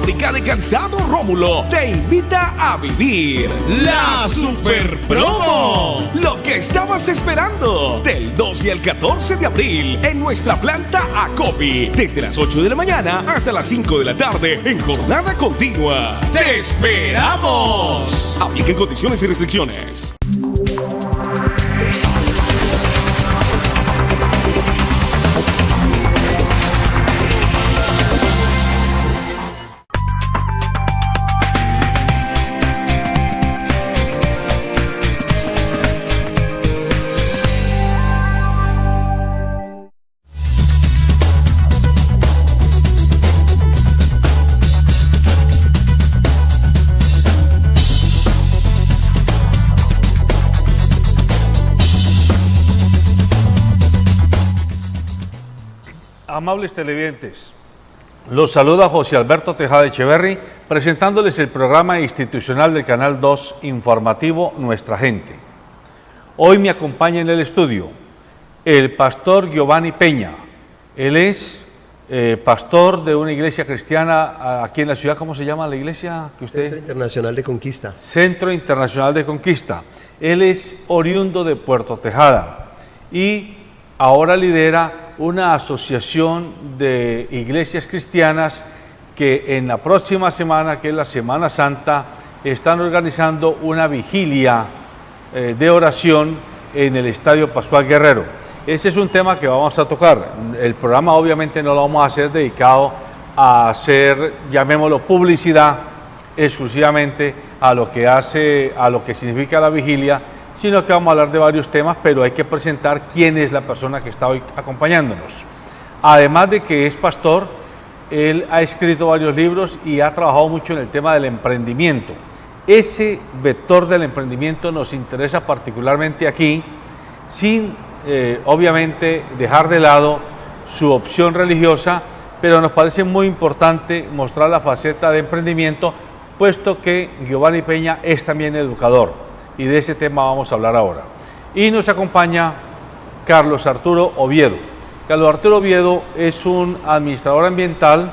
Fábrica de Calzado Rómulo te invita a vivir la Super Promo. Lo que estabas esperando del 12 al 14 de abril en nuestra planta Acopi, desde las 8 de la mañana hasta las 5 de la tarde en jornada continua. ¡Te esperamos! Apliquen condiciones y restricciones. Amables televidentes, los saluda José Alberto Tejada Echeverry, presentándoles el programa institucional del Canal 2 informativo Nuestra Gente. Hoy me acompaña en el estudio el pastor Giovanni Peña. Él es pastor de una iglesia cristiana aquí en la ciudad. ¿Cómo se llama la iglesia que usted? Centro Internacional de Conquista. Centro Internacional de Conquista. Él es oriundo de Puerto Tejada y ahora lidera una asociación de iglesias cristianas que en la próxima semana, que es la Semana Santa, están organizando una vigilia de oración en el Estadio Pascual Guerrero. Ese es un tema que vamos a tocar. El programa obviamente no lo vamos a hacer dedicado a hacer, llamémoslo, publicidad exclusivamente a lo que significa la vigilia, sino que vamos a hablar de varios temas, pero hay que presentar quién es la persona que está hoy acompañándonos. Además de que es pastor, él ha escrito varios libros y ha trabajado mucho en el tema del emprendimiento. Ese vector del emprendimiento nos interesa particularmente aquí, sin obviamente dejar de lado su opción religiosa, pero nos parece muy importante mostrar la faceta de emprendimiento, puesto que Giovanni Peña es también educador. Y de ese tema vamos a hablar ahora. Y nos acompaña Carlos Arturo Oviedo. Carlos Arturo Oviedo es un administrador ambiental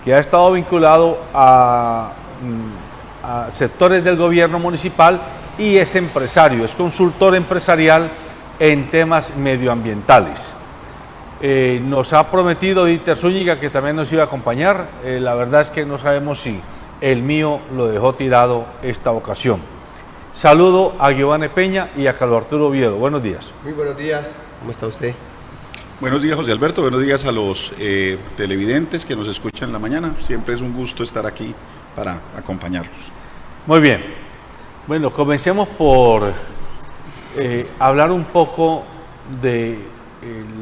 que ha estado vinculado a sectores del gobierno municipal y es empresario, es consultor empresarial en temas medioambientales. Nos ha prometido Dieter Zúñiga que también nos iba a acompañar. La verdad es que no sabemos si el mío lo dejó tirado esta ocasión. Saludo a Giovanni Peña y a Carlos Arturo Oviedo. Buenos días. Muy buenos días. ¿Cómo está usted? Buenos días, José Alberto. Buenos días a los televidentes que nos escuchan en la mañana. Siempre es un gusto estar aquí para acompañarlos. Muy bien. Bueno, comencemos por hablar un poco de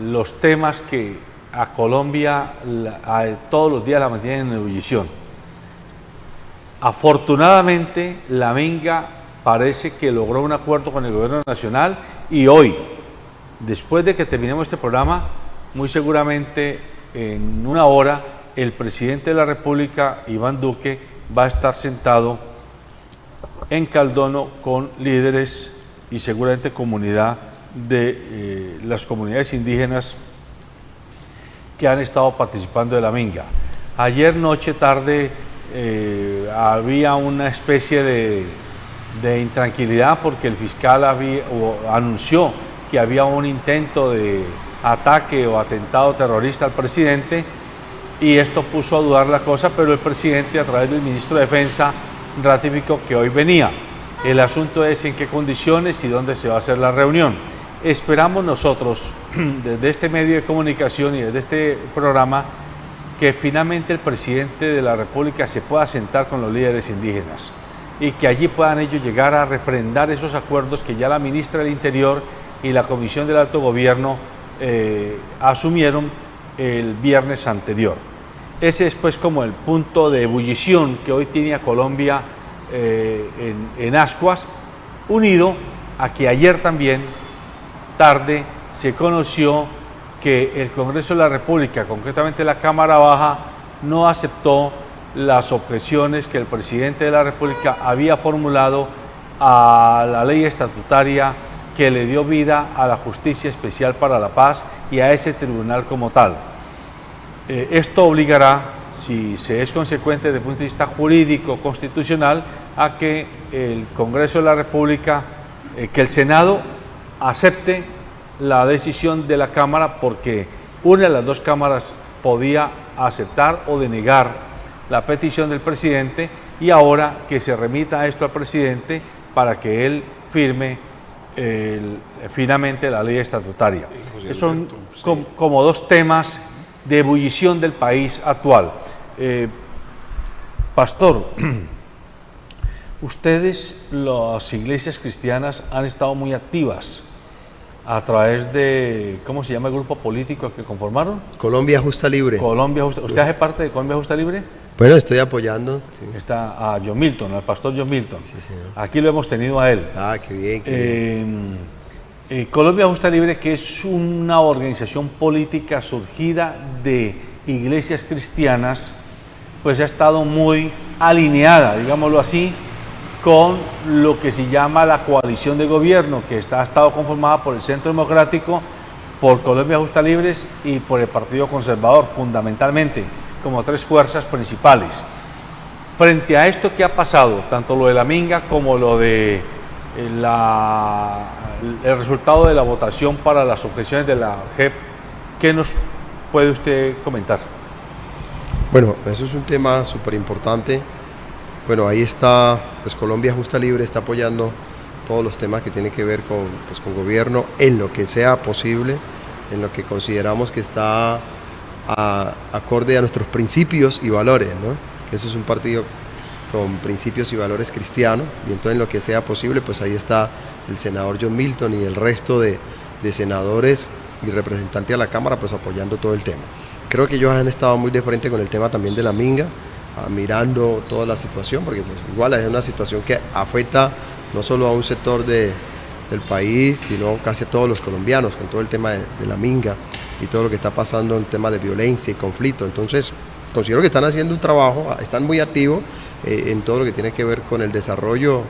los temas que a Colombia todos los días la mantienen en ebullición. Afortunadamente, la Minga parece que logró un acuerdo con el gobierno nacional y hoy, después de que terminemos este programa, muy seguramente en una hora, el presidente de la República, Iván Duque, va a estar sentado en Caldono con líderes y seguramente comunidad de las comunidades indígenas que han estado participando de la Minga. Ayer noche tarde había una especie de intranquilidad porque el fiscal anunció que había un intento de ataque o atentado terrorista al presidente y esto puso a dudar la cosa, pero el presidente a través del ministro de Defensa ratificó que hoy venía. El asunto es en qué condiciones y dónde se va a hacer la reunión. Esperamos nosotros desde este medio de comunicación y desde este programa que finalmente el presidente de la República se pueda sentar con los líderes indígenas y que allí puedan ellos llegar a refrendar esos acuerdos que ya la ministra del Interior y la Comisión del Alto Gobierno asumieron el viernes anterior. Ese es pues como el punto de ebullición que hoy tiene a Colombia en Ascuas, unido a que ayer también, tarde, se conoció que el Congreso de la República, concretamente la Cámara Baja, no aceptó las objeciones que el presidente de la República había formulado a la ley estatutaria que le dio vida a la Justicia Especial para la Paz y a ese tribunal como tal. Esto obligará si se es consecuente desde el punto de vista jurídico, constitucional, a que el Congreso de la República, que el Senado acepte la decisión de la Cámara, porque una de las dos cámaras podía aceptar o denegar la petición del presidente, y ahora que se remita esto al presidente para que él firme finalmente la ley estatutaria. Son como dos temas de ebullición del país actual. Pastor, ustedes, las iglesias cristianas, han estado muy activas a través de, ¿cómo se llama el grupo político que conformaron? Colombia Justa Libre. Colombia Justa. ¿Usted hace parte de Colombia Justa Libre? Bueno, estoy apoyando. Sí. Está a John Milton, al pastor John Milton. Sí, señor. Aquí lo hemos tenido a él. Ah, qué bien. Qué bien. Colombia Justa Libre, que es una organización política surgida de iglesias cristianas, pues ha estado muy alineada, digámoslo así, con lo que se llama la coalición de gobierno, que ha estado conformada por el Centro Democrático, por Colombia Justa Libres y por el Partido Conservador, fundamentalmente, como tres fuerzas principales. Frente a esto que ha pasado, tanto lo de la minga como lo de el resultado de la votación para las objeciones de la JEP, ¿qué nos puede usted comentar? Bueno, eso es un tema súper importante. Bueno, ahí está, pues Colombia Justa Libre está apoyando todos los temas que tienen que ver con gobierno en lo que sea posible, en lo que consideramos que está acorde a nuestros principios y valores, ¿no? Eso es un partido con principios y valores cristianos, y entonces en lo que sea posible, pues ahí está el senador John Milton y el resto de senadores y representantes a la Cámara, pues apoyando todo el tema. Creo que ellos han estado muy de frente con el tema también de la minga, mirando toda la situación, porque pues igual es una situación que afecta no solo a un sector del país, sino casi a todos los colombianos, con todo el tema de la minga y todo lo que está pasando en temas de violencia y conflicto. Entonces, considero que están haciendo un trabajo, están muy activos en todo lo que tiene que ver con el desarrollo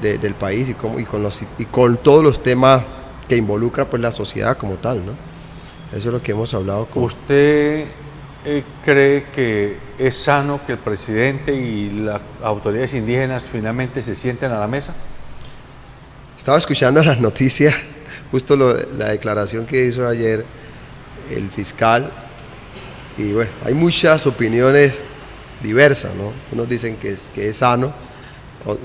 del país y con todos los temas que involucra pues la sociedad como tal, ¿no? Eso es lo que hemos hablado con... ¿Usted cree que es sano que el presidente y las autoridades indígenas finalmente se sienten a la mesa? Estaba escuchando las noticias, justo la declaración que hizo ayer el fiscal, y bueno, hay muchas opiniones diversas, ¿no? Unos dicen que es sano,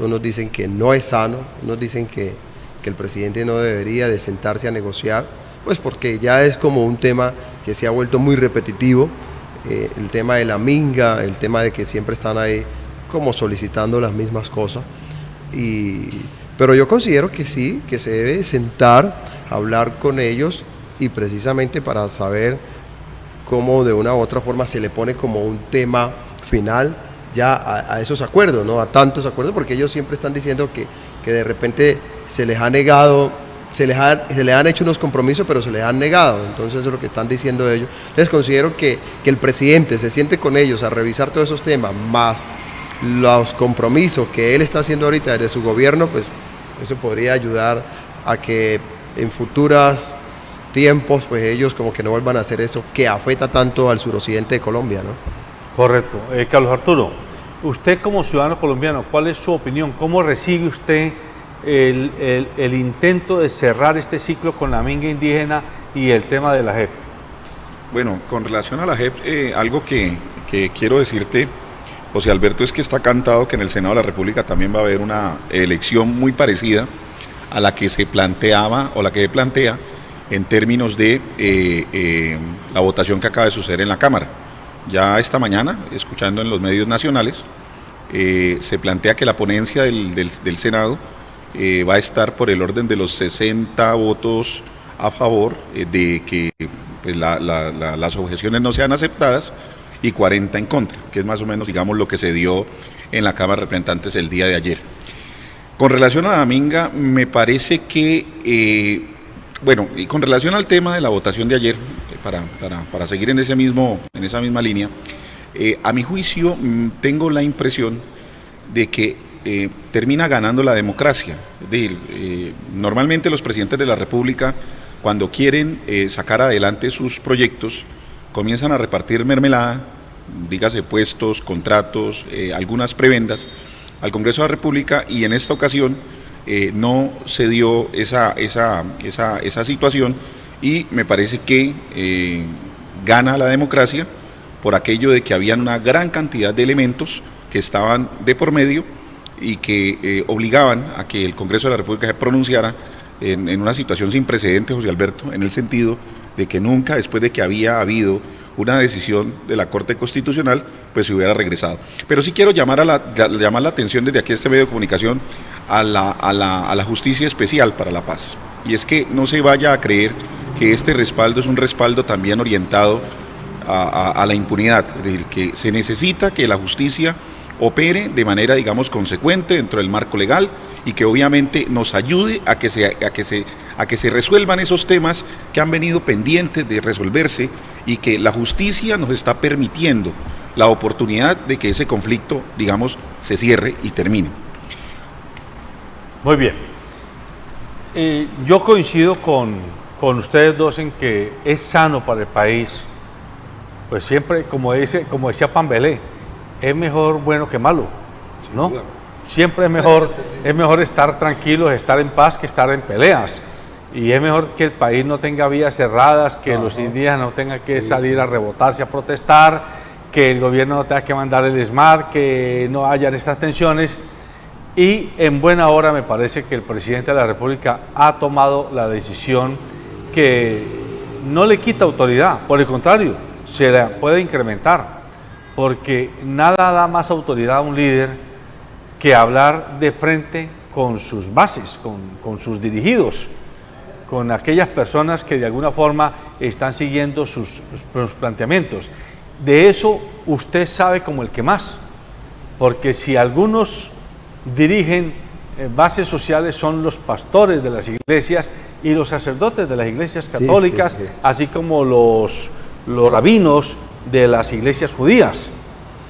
unos dicen que no es sano, unos dicen que el presidente no debería de sentarse a negociar, pues porque ya es como un tema que se ha vuelto muy repetitivo, el tema de la minga, el tema de que siempre están ahí como solicitando las mismas cosas, pero yo considero que sí, que se debe sentar, hablar con ellos y precisamente para saber cómo de una u otra forma se le pone como un tema final ya a esos acuerdos, ¿no? A tantos acuerdos, porque ellos siempre están diciendo que de repente se les ha negado, se les han hecho unos compromisos, pero se les han negado. Entonces eso es lo que están diciendo ellos. Les considero que el presidente se siente con ellos a revisar todos esos temas, más los compromisos que él está haciendo ahorita desde su gobierno, pues eso podría ayudar a que en futuros tiempos pues ellos como que no vuelvan a hacer eso que afecta tanto al suroccidente de Colombia, ¿no? Correcto. Carlos Arturo, usted como ciudadano colombiano, ¿cuál es su opinión? ¿Cómo recibe usted el intento de cerrar este ciclo con la minga indígena y el tema de la JEP? Bueno, con relación a la JEP, algo que quiero decirte, José Alberto, es que está cantado que en el Senado de la República también va a haber una elección muy parecida a la que se planteaba o la que se plantea en términos de la votación que acaba de suceder en la Cámara. Ya esta mañana, escuchando en los medios nacionales, se plantea que la ponencia del Senado va a estar por el orden de los 60 votos a favor de que pues, las objeciones no sean aceptadas y 40 en contra, que es más o menos, digamos, lo que se dio en la Cámara de Representantes el día de ayer. Con relación a la minga, me parece que, bueno, y con relación al tema de la votación de ayer, para seguir en esa misma línea, a mi juicio tengo la impresión de que termina ganando la democracia. Es decir, normalmente los presidentes de la República, cuando quieren sacar adelante sus proyectos, comienzan a repartir mermelada dígase puestos, contratos, algunas prebendas al Congreso de la República, y en esta ocasión no se dio esa situación, y me parece que gana la democracia por aquello de que habían una gran cantidad de elementos que estaban de por medio y que obligaban a que el Congreso de la República se pronunciara en una situación sin precedentes, José Alberto, en el sentido de que nunca, después de que había habido una decisión de la Corte Constitucional, pues se hubiera regresado. Pero sí quiero llamar la atención desde aquí, este medio de comunicación, a la Justicia Especial para la Paz. Y es que no se vaya a creer que este respaldo es un respaldo también orientado a la impunidad, es decir, que se necesita que la justicia opere de manera, digamos, consecuente dentro del marco legal, y que obviamente nos ayude a que se resuelvan esos temas que han venido pendientes de resolverse, y que la justicia nos está permitiendo la oportunidad de que ese conflicto, digamos, se cierre y termine. Muy bien. Yo coincido con ustedes dos en que es sano para el país, pues siempre, como decía Pambelé, es mejor bueno que malo, ¿no? Siempre es mejor estar tranquilos, estar en paz, que estar en peleas. Y es mejor que el país no tenga vías cerradas, que los indígenas no tengan que salir a rebotarse, a protestar, que el gobierno no tenga que mandar el ESMAD, que no hayan estas tensiones. Y en buena hora me parece que el presidente de la República ha tomado la decisión que no le quita autoridad, por el contrario, se la puede incrementar, porque nada da más autoridad a un líder que hablar de frente con sus bases, con sus dirigidos, con aquellas personas que de alguna forma están siguiendo sus planteamientos. De eso usted sabe como el que más, porque si algunos dirigen bases sociales son los pastores de las iglesias y los sacerdotes de las iglesias católicas, sí. Así como los rabinos de las iglesias judías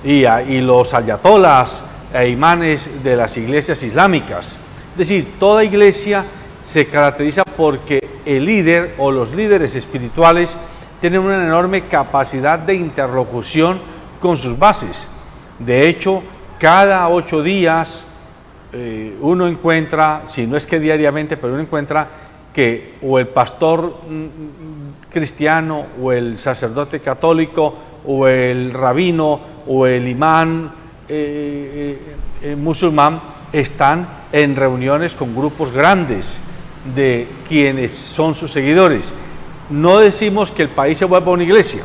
y los ayatolas e imanes de las iglesias islámicas. Es decir, toda iglesia se caracteriza porque el líder o los líderes espirituales tienen una enorme capacidad de interlocución con sus bases. De hecho, cada 8 días uno encuentra, si no es que diariamente, pero uno encuentra que o el pastor cristiano o el sacerdote católico o el rabino o el imán musulmán están en reuniones con grupos grandes de quienes son sus seguidores. No decimos que el país se vuelva una iglesia,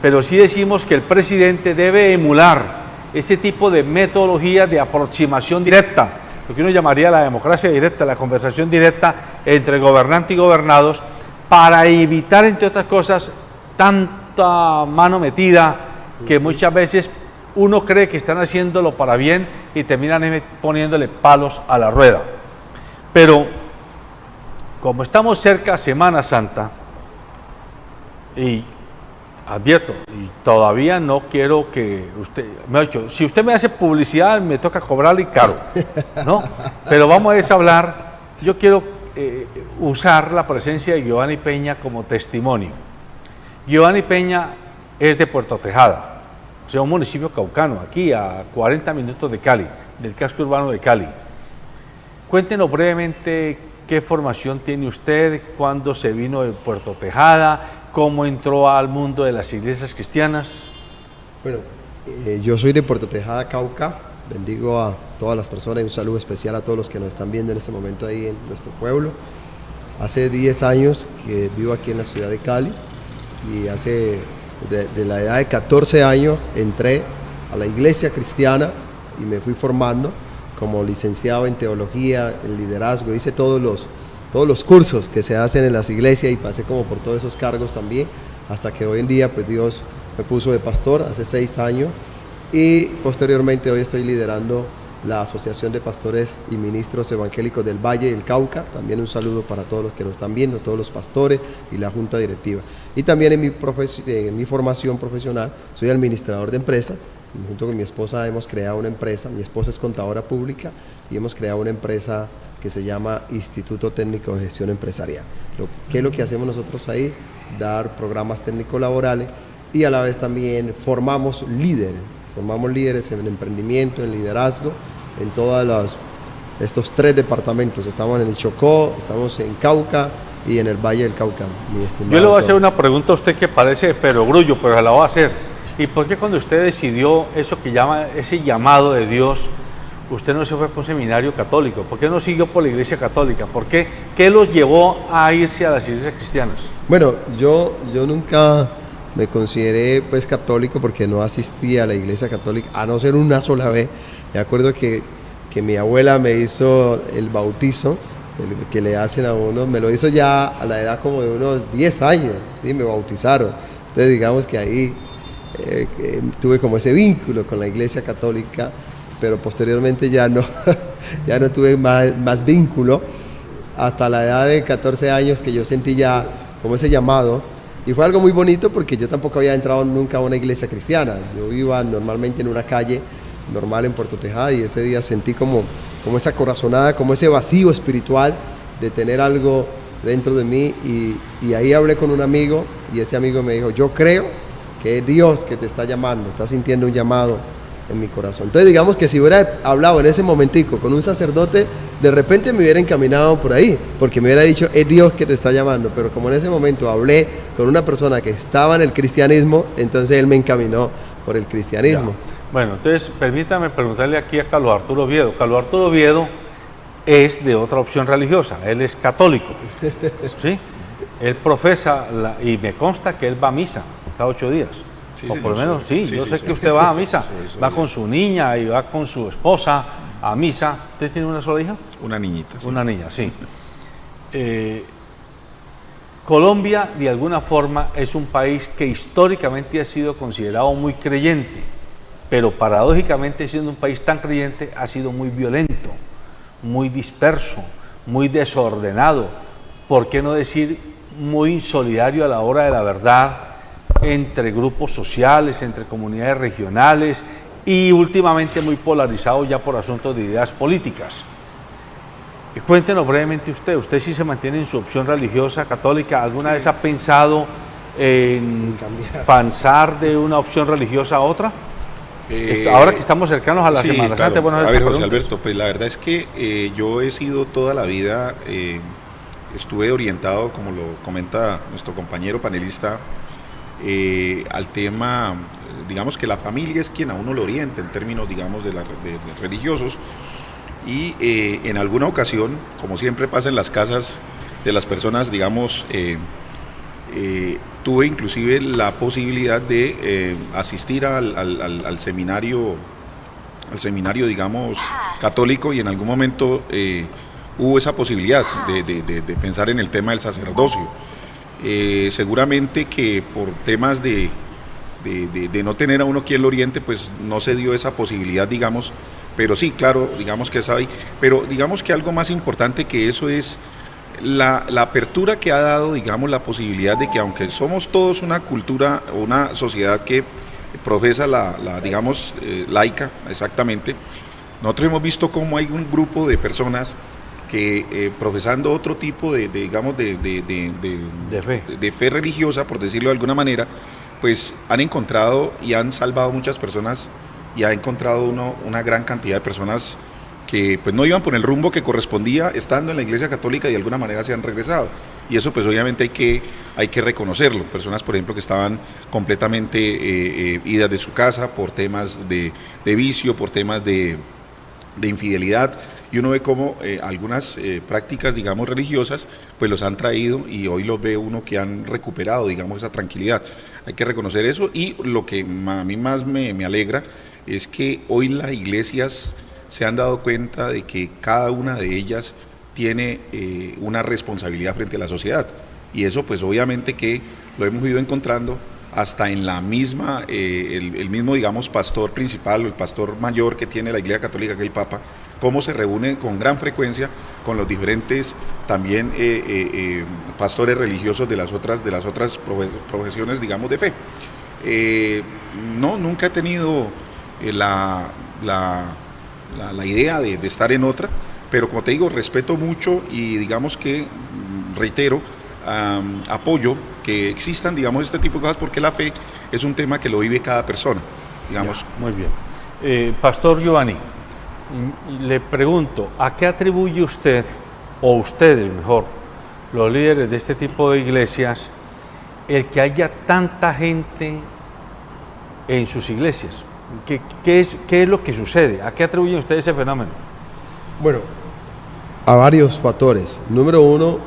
pero sí decimos que el presidente debe emular ese tipo de metodología de aproximación directa, lo que uno llamaría la democracia directa, la conversación directa entre gobernante y gobernados, para evitar, entre otras cosas, tanta mano metida que muchas veces uno cree que están haciéndolo para bien y terminan poniéndole palos a la rueda. Pero como estamos cerca a Semana Santa, y advierto, y todavía no quiero que usted, me ha dicho, si usted me hace publicidad me toca cobrarle caro, ¿no? Pero vamos a hablar, yo quiero usar la presencia de Giovanni Peña como testimonio. Giovanni Peña es de Puerto Tejada, o sea, un municipio caucano, aquí a 40 minutos de Cali, del casco urbano de Cali. Cuéntenos brevemente qué formación tiene usted, cuándo se vino de Puerto Tejada, cómo entró al mundo de las iglesias cristianas. Bueno, yo soy de Puerto Tejada, Cauca. Bendigo a todas las personas y un saludo especial a todos los que nos están viendo en este momento ahí en nuestro pueblo. Hace 10 años que vivo aquí en la ciudad de Cali y de la edad de 14 años entré a la iglesia cristiana y me fui formando como licenciado en teología, en liderazgo. Hice todos los cursos que se hacen en las iglesias y pasé como por todos esos cargos también, hasta que hoy en día pues Dios me puso de pastor hace 6 años y posteriormente hoy estoy liderando la Asociación de Pastores y Ministros Evangélicos del Valle y del Cauca. También un saludo para todos los que nos están viendo, todos los pastores y la junta directiva. Y también en mi formación profesional soy administrador de empresa. Junto con mi esposa hemos creado una empresa, mi esposa es contadora pública y hemos creado una empresa que se llama Instituto Técnico de Gestión Empresarial. ¿Qué es lo que hacemos nosotros ahí? Dar programas técnico-laborales y a la vez también formamos líderes en emprendimiento, en liderazgo, en todos estos 3 departamentos. Estamos en el Chocó, estamos en Cauca y en el Valle del Cauca, mi estimado. Yo le voy a hacer una pregunta a usted que parece de perogrullo, pero se la voy a hacer. ¿Y por qué cuando usted decidió eso que llama, ese llamado de Dios, usted no se fue por un seminario católico? ¿Por qué no siguió por la iglesia católica? ¿Por qué? ¿Qué los llevó a irse a las iglesias cristianas? Bueno, yo nunca me consideré pues católico porque no asistía a la iglesia católica, a no ser una sola vez. Me acuerdo que mi abuela me hizo el bautizo, el que le hacen a uno, me lo hizo ya a la edad como de unos 10 años, ¿sí? Me bautizaron. Entonces digamos que ahí tuve como ese vínculo con la iglesia católica, pero posteriormente ya no tuve más vínculo hasta la edad de 14 años que yo sentí ya como ese llamado. Y fue algo muy bonito porque yo tampoco había entrado nunca a una iglesia cristiana. Yo iba normalmente en una calle normal en Puerto Tejada y ese día sentí como esa corazonada, como ese vacío espiritual de tener algo dentro de mí y ahí hablé con un amigo y ese amigo me dijo, yo creo que es Dios que te está llamando, estás sintiendo un llamado en mi corazón. Entonces digamos que si hubiera hablado en ese momentico con un sacerdote, de repente me hubiera encaminado por ahí, porque me hubiera dicho, es Dios que te está llamando, pero como en ese momento hablé con una persona que estaba en el cristianismo, entonces él me encaminó por el cristianismo. Ya. Bueno, entonces permítame preguntarle aquí a Carlos Arturo Oviedo. Carlos Arturo Oviedo es de otra opción religiosa, él es católico, ¿sí? Él profesa, y me consta que él va a misa cada 8 días. Sí, o por lo menos, yo sé que usted va a misa, va con su niña y va con su esposa a misa. ¿Usted tiene una sola hija? Una niñita. Sí. Una niña, sí. Colombia, de alguna forma, es un país que históricamente ha sido considerado muy creyente, pero paradójicamente, siendo un país tan creyente, ha sido muy violento, muy disperso, muy desordenado, ¿por qué no decir muy insolidario a la hora de la verdad, entre grupos sociales, entre comunidades regionales y últimamente muy polarizado ya por asuntos de ideas políticas? Y cuéntenos brevemente usted sí se mantiene en su opción religiosa católica, ¿alguna vez ha pensado en pasar de una opción religiosa a otra? Ahora que estamos cercanos a la Semana Santa, bueno, a ver, José Alberto, pues la verdad es que yo he sido toda la vida, estuve orientado, como lo comenta nuestro compañero panelista, al tema, digamos que la familia es quien a uno lo orienta en términos, digamos, de religiosos, y en alguna ocasión, como siempre pasa en las casas de las personas, digamos, tuve inclusive la posibilidad de asistir al seminario, digamos, católico, y en algún momento hubo esa posibilidad de pensar en el tema del sacerdocio. Seguramente que por temas de no tener a uno quien lo oriente, pues no se dio esa posibilidad, digamos, pero sí, claro, digamos que es ahí, pero digamos que algo más importante que eso es la apertura que ha dado, digamos, la posibilidad de que aunque somos todos una cultura o una sociedad que profesa digamos, laica, exactamente, nosotros hemos visto cómo hay un grupo de personas que profesando otro tipo de fe religiosa, por decirlo de alguna manera, pues han encontrado y han salvado muchas personas y ha encontrado una gran cantidad de personas que pues no iban por el rumbo que correspondía estando en la Iglesia Católica y de alguna manera se han regresado. Y eso pues obviamente hay que reconocerlo. Personas, por ejemplo, que estaban completamente idas de su casa por temas de vicio, por temas de infidelidad, y uno ve cómo algunas prácticas, digamos, religiosas, pues los han traído y hoy los ve uno que han recuperado, digamos, esa tranquilidad. Hay que reconocer eso, y lo que a mí más me alegra es que hoy las iglesias se han dado cuenta de que cada una de ellas tiene una responsabilidad frente a la sociedad, y eso pues obviamente que lo hemos ido encontrando hasta en la misma, el mismo, digamos, pastor principal o el pastor mayor que tiene la Iglesia Católica, que es el Papa, cómo se reúne con gran frecuencia con los diferentes también pastores religiosos de las otras profesiones, digamos, de fe. No, nunca he tenido la idea de estar en otra, pero como te digo, respeto mucho y digamos que, reitero, apoyo que existan, digamos, este tipo de cosas, porque la fe es un tema que lo vive cada persona, digamos. Ya, muy bien. Pastor Giovanni, le pregunto, ¿a qué atribuye usted, o ustedes mejor, los líderes de este tipo de iglesias, el que haya tanta gente en sus iglesias? ¿Qué es lo que sucede? ¿A qué atribuyen ustedes ese fenómeno? Bueno, a varios factores. Número uno,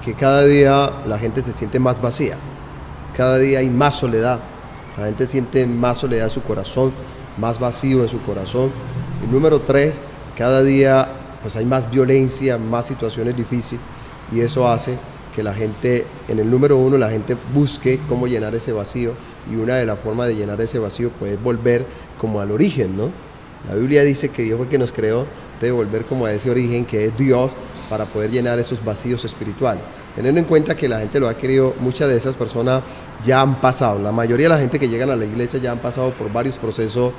que cada día la gente se siente más vacía. Cada día hay más soledad. La gente siente más soledad en su corazón, más vacío en su corazón. Y número tres, cada día pues hay más violencia, más situaciones difíciles. Y eso hace que la gente, en el número uno, la gente busque cómo llenar ese vacío. Y una de las formas de llenar ese vacío pues, es volver como al origen, ¿no? La Biblia dice que Dios fue quien nos creó, debe volver como a ese origen que es Dios para poder llenar esos vacíos espirituales. Teniendo en cuenta que la gente lo ha querido, muchas de esas personas ya han pasado, la mayoría de la gente que llegan a la iglesia ya han pasado por varios procesos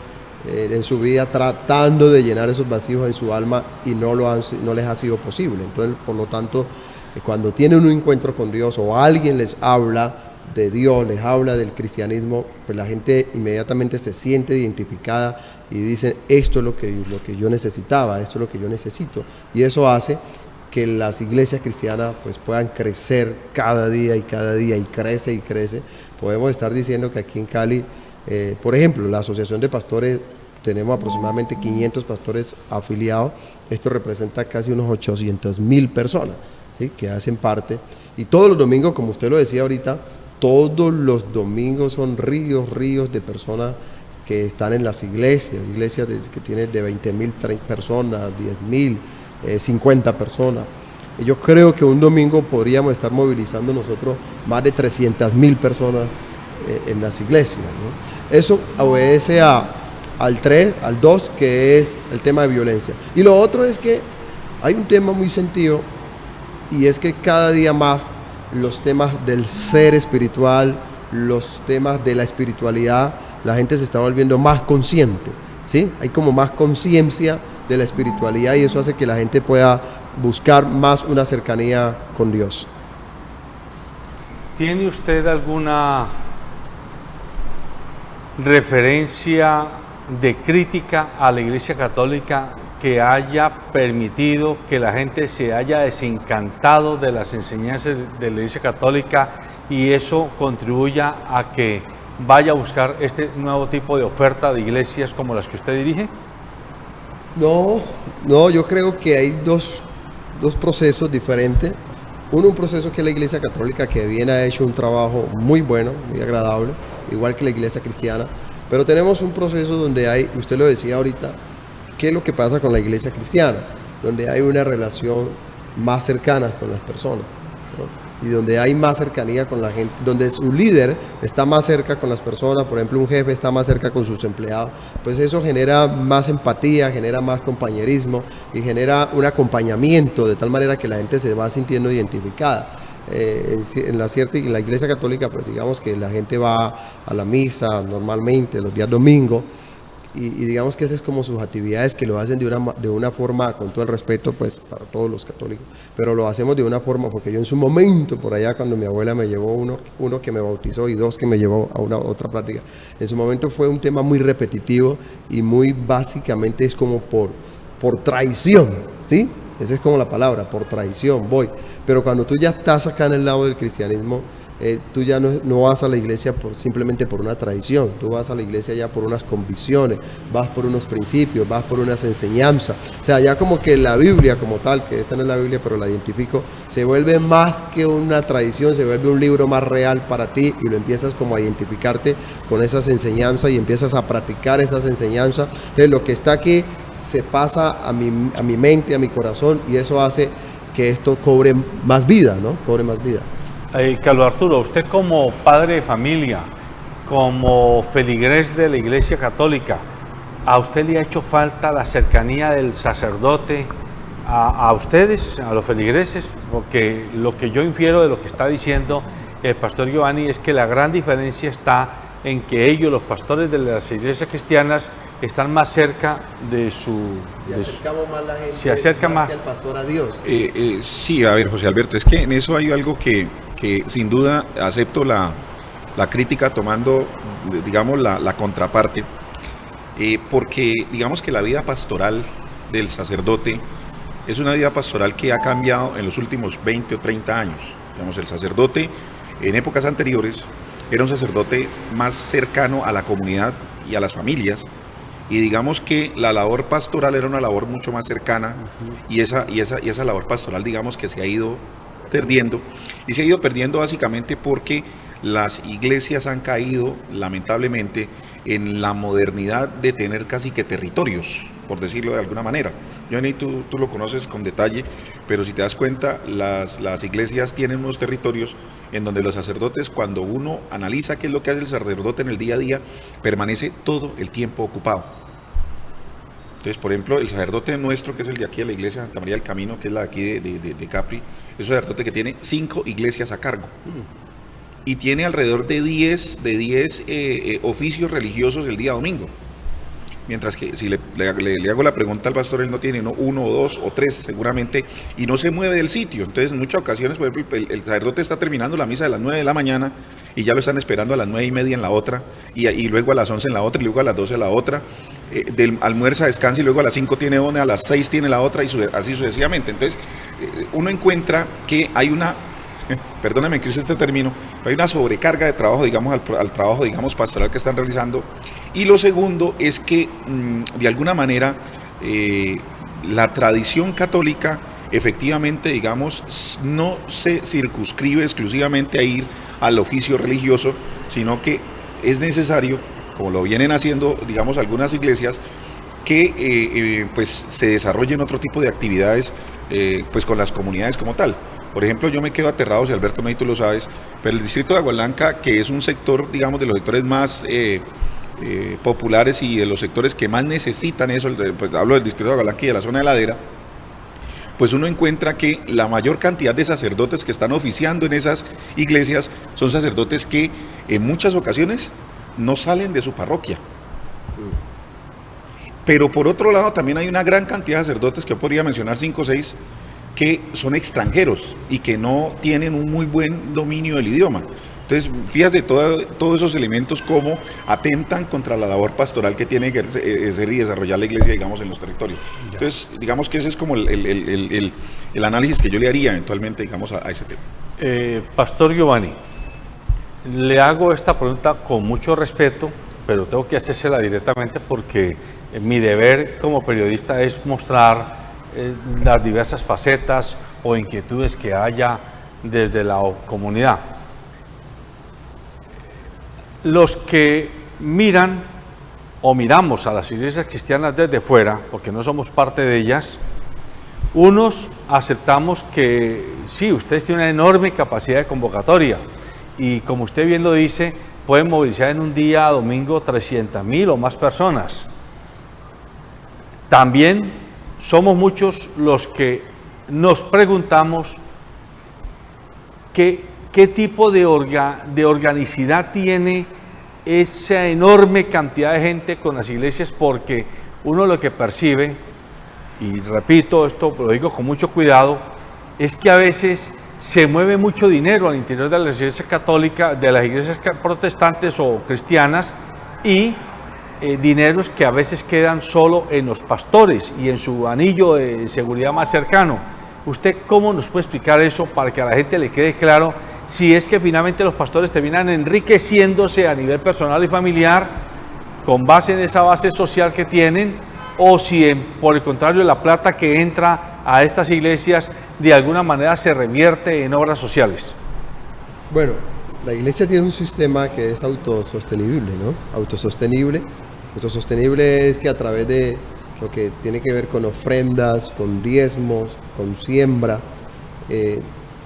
en su vida tratando de llenar esos vacíos en su alma y no les ha sido posible. Entonces, por lo tanto, cuando tienen un encuentro con Dios o alguien les habla de Dios, les habla del cristianismo, pues la gente inmediatamente se siente identificada y dicen, esto es lo que yo necesitaba, esto es lo que yo necesito. Y eso hace que las iglesias cristianas pues puedan crecer cada día y crece y crece. Podemos estar diciendo que aquí en Cali, por ejemplo, la Asociación de Pastores, tenemos aproximadamente 500 pastores afiliados. Esto representa casi unos 800,000 personas, ¿sí?, que hacen parte. Y todos los domingos, como usted lo decía ahorita, todos los domingos son ríos de personas que están en las iglesias que tienen de 20,000 personas, 10,000, 50 personas. Y yo creo que un domingo podríamos estar movilizando nosotros más de 300,000 personas en las iglesias, ¿no? Eso obedece al 2, que es el tema de violencia. Y lo otro es que hay un tema muy sentido, y es que cada día más los temas del ser espiritual, los temas de la espiritualidad, la gente se está volviendo más consciente, ¿sí? Hay como más conciencia de la espiritualidad y eso hace que la gente pueda buscar más una cercanía con Dios. ¿Tiene usted alguna referencia de crítica a la Iglesia Católica que haya permitido que la gente se haya desencantado de las enseñanzas de la Iglesia Católica y eso contribuya a que vaya a buscar este nuevo tipo de oferta de iglesias como las que usted dirige? No, yo creo que hay dos procesos diferentes. Uno, un proceso que es la Iglesia Católica, que bien ha hecho un trabajo muy bueno, muy agradable, igual que la Iglesia Cristiana, pero tenemos un proceso donde hay, usted lo decía ahorita, ¿qué es lo que pasa con la Iglesia Cristiana? Donde hay una relación más cercana con las personas, ¿no? Y donde hay más cercanía con la gente, donde su líder está más cerca con las personas, por ejemplo, un jefe está más cerca con sus empleados, pues eso genera más empatía, genera más compañerismo y genera un acompañamiento de tal manera que la gente se va sintiendo identificada. En la Iglesia Católica, pues digamos que la gente va a la misa normalmente los días domingos, y digamos que esas es como sus actividades, que lo hacen de una forma, con todo el respeto pues para todos los católicos, pero lo hacemos de una forma, porque yo en su momento, por allá cuando mi abuela me llevó uno que me bautizó y 2 que me llevó a otra práctica, en su momento fue un tema muy repetitivo y muy básicamente es como por traición, ¿sí? Esa es como la palabra, por traición voy, pero cuando tú ya estás acá en el lado del cristianismo, tú ya no vas a la iglesia simplemente por una tradición, tú vas a la iglesia ya por unas convicciones, vas por unos principios, vas por unas enseñanzas, o sea, ya como que la Biblia como tal, que esta no es la Biblia pero la identifico, se vuelve más que una tradición, se vuelve un libro más real para ti y lo empiezas como a identificarte con esas enseñanzas y empiezas a practicar esas enseñanzas. Entonces lo que está aquí se pasa a mi mente, a mi corazón, y eso hace que esto cobre más vida, ¿no? Cobre más vida. Carlos Arturo, usted como padre de familia, como feligrés de la Iglesia Católica, ¿a usted le ha hecho falta la cercanía del sacerdote a ustedes, a los feligreses? Porque lo que yo infiero de lo que está diciendo el pastor Giovanni es que la gran diferencia está en que ellos, los pastores de las iglesias cristianas, están más cerca de su... Más la gente, se acerca más que el pastor a Dios. Sí, a ver, José Alberto, es que en eso hay algo que sin duda acepto la crítica tomando, digamos, la contraparte, porque digamos que la vida pastoral del sacerdote es una vida pastoral que ha cambiado en los últimos 20 o 30 años. Digamos, el sacerdote en épocas anteriores era un sacerdote más cercano a la comunidad y a las familias, y digamos que la labor pastoral era una labor mucho más cercana, y esa labor pastoral, digamos, que se ha ido perdiendo, y se ha ido perdiendo básicamente porque las iglesias han caído, lamentablemente, en la modernidad de tener casi que territorios, por decirlo de alguna manera. Johnny, tú lo conoces con detalle, pero si te das cuenta, las iglesias tienen unos territorios en donde los sacerdotes, cuando uno analiza qué es lo que hace el sacerdote en el día a día, permanece todo el tiempo ocupado. Entonces, por ejemplo, el sacerdote nuestro, que es el de aquí de la iglesia Santa María del Camino, que es la de aquí de Capri, es un sacerdote que tiene 5 iglesias a cargo. Y tiene alrededor de 10 oficios religiosos el día domingo. Mientras que si le hago la pregunta al pastor, él no tiene uno o 2 o 3 seguramente, y no se mueve del sitio. Entonces, en muchas ocasiones, por ejemplo, el sacerdote está terminando la misa de las 9 de la mañana y ya lo están esperando a las 9:30 en la otra, y luego a las 11 en la otra, y luego a las 12 en la otra. Almuerza, descansa, y luego a las 5 tiene una, a las 6 tiene la otra, y así sucesivamente. Entonces, uno encuentra que hay una, perdóname que use este término, hay una sobrecarga de trabajo, digamos, al trabajo, digamos, pastoral que están realizando. Y lo segundo es que, de alguna manera, la tradición católica efectivamente, digamos, no se circunscribe exclusivamente a ir al oficio religioso, sino que es necesario, como lo vienen haciendo, digamos, algunas iglesias, que pues se desarrollen otro tipo de actividades pues con las comunidades como tal. Por ejemplo, yo me quedo aterrado, si Alberto, no, tú lo sabes, pero el distrito de Agua Blanca, que es un sector, digamos, de los sectores más populares y de los sectores que más necesitan eso, pues hablo del distrito de Agua Blanca y de la zona de Ladera, pues uno encuentra que la mayor cantidad de sacerdotes que están oficiando en esas iglesias son sacerdotes que en muchas ocasiones no salen de su parroquia. Pero por otro lado también hay una gran cantidad de sacerdotes, que yo podría mencionar 5 o 6, que son extranjeros y que no tienen un muy buen dominio del idioma. Entonces, fíjate todos esos elementos cómo atentan contra la labor pastoral que tiene que hacer y desarrollar la iglesia, digamos, en los territorios. Entonces, digamos que ese es como el análisis que yo le haría eventualmente, digamos, a ese tema. Pastor Giovanni, le hago esta pregunta con mucho respeto, pero tengo que hacérsela directamente porque mi deber como periodista es mostrar las diversas facetas o inquietudes que haya desde la comunidad. Los que miran o miramos a las iglesias cristianas desde fuera, porque no somos parte de ellas, unos aceptamos que sí, ustedes tienen una enorme capacidad de convocatoria y, como usted bien lo dice, pueden movilizar en un día domingo 300,000 o más personas. También somos muchos los que nos preguntamos qué tipo de organicidad tiene esa enorme cantidad de gente con las iglesias, porque uno lo que percibe, y repito esto, lo digo con mucho cuidado, es que a veces se mueve mucho dinero al interior de las iglesias católicas, de las iglesias protestantes o cristianas, y dineros que a veces quedan solo en los pastores y en su anillo de seguridad más cercano. ¿Usted cómo nos puede explicar eso para que a la gente le quede claro si es que finalmente los pastores terminan enriqueciéndose a nivel personal y familiar con base en esa base social que tienen, o si por el contrario la plata que entra a estas iglesias de alguna manera se revierte en obras sociales? Bueno, la iglesia tiene un sistema que es autosostenible, ¿no? Autosostenible es que a través de lo que tiene que ver con ofrendas, con diezmos, con siembra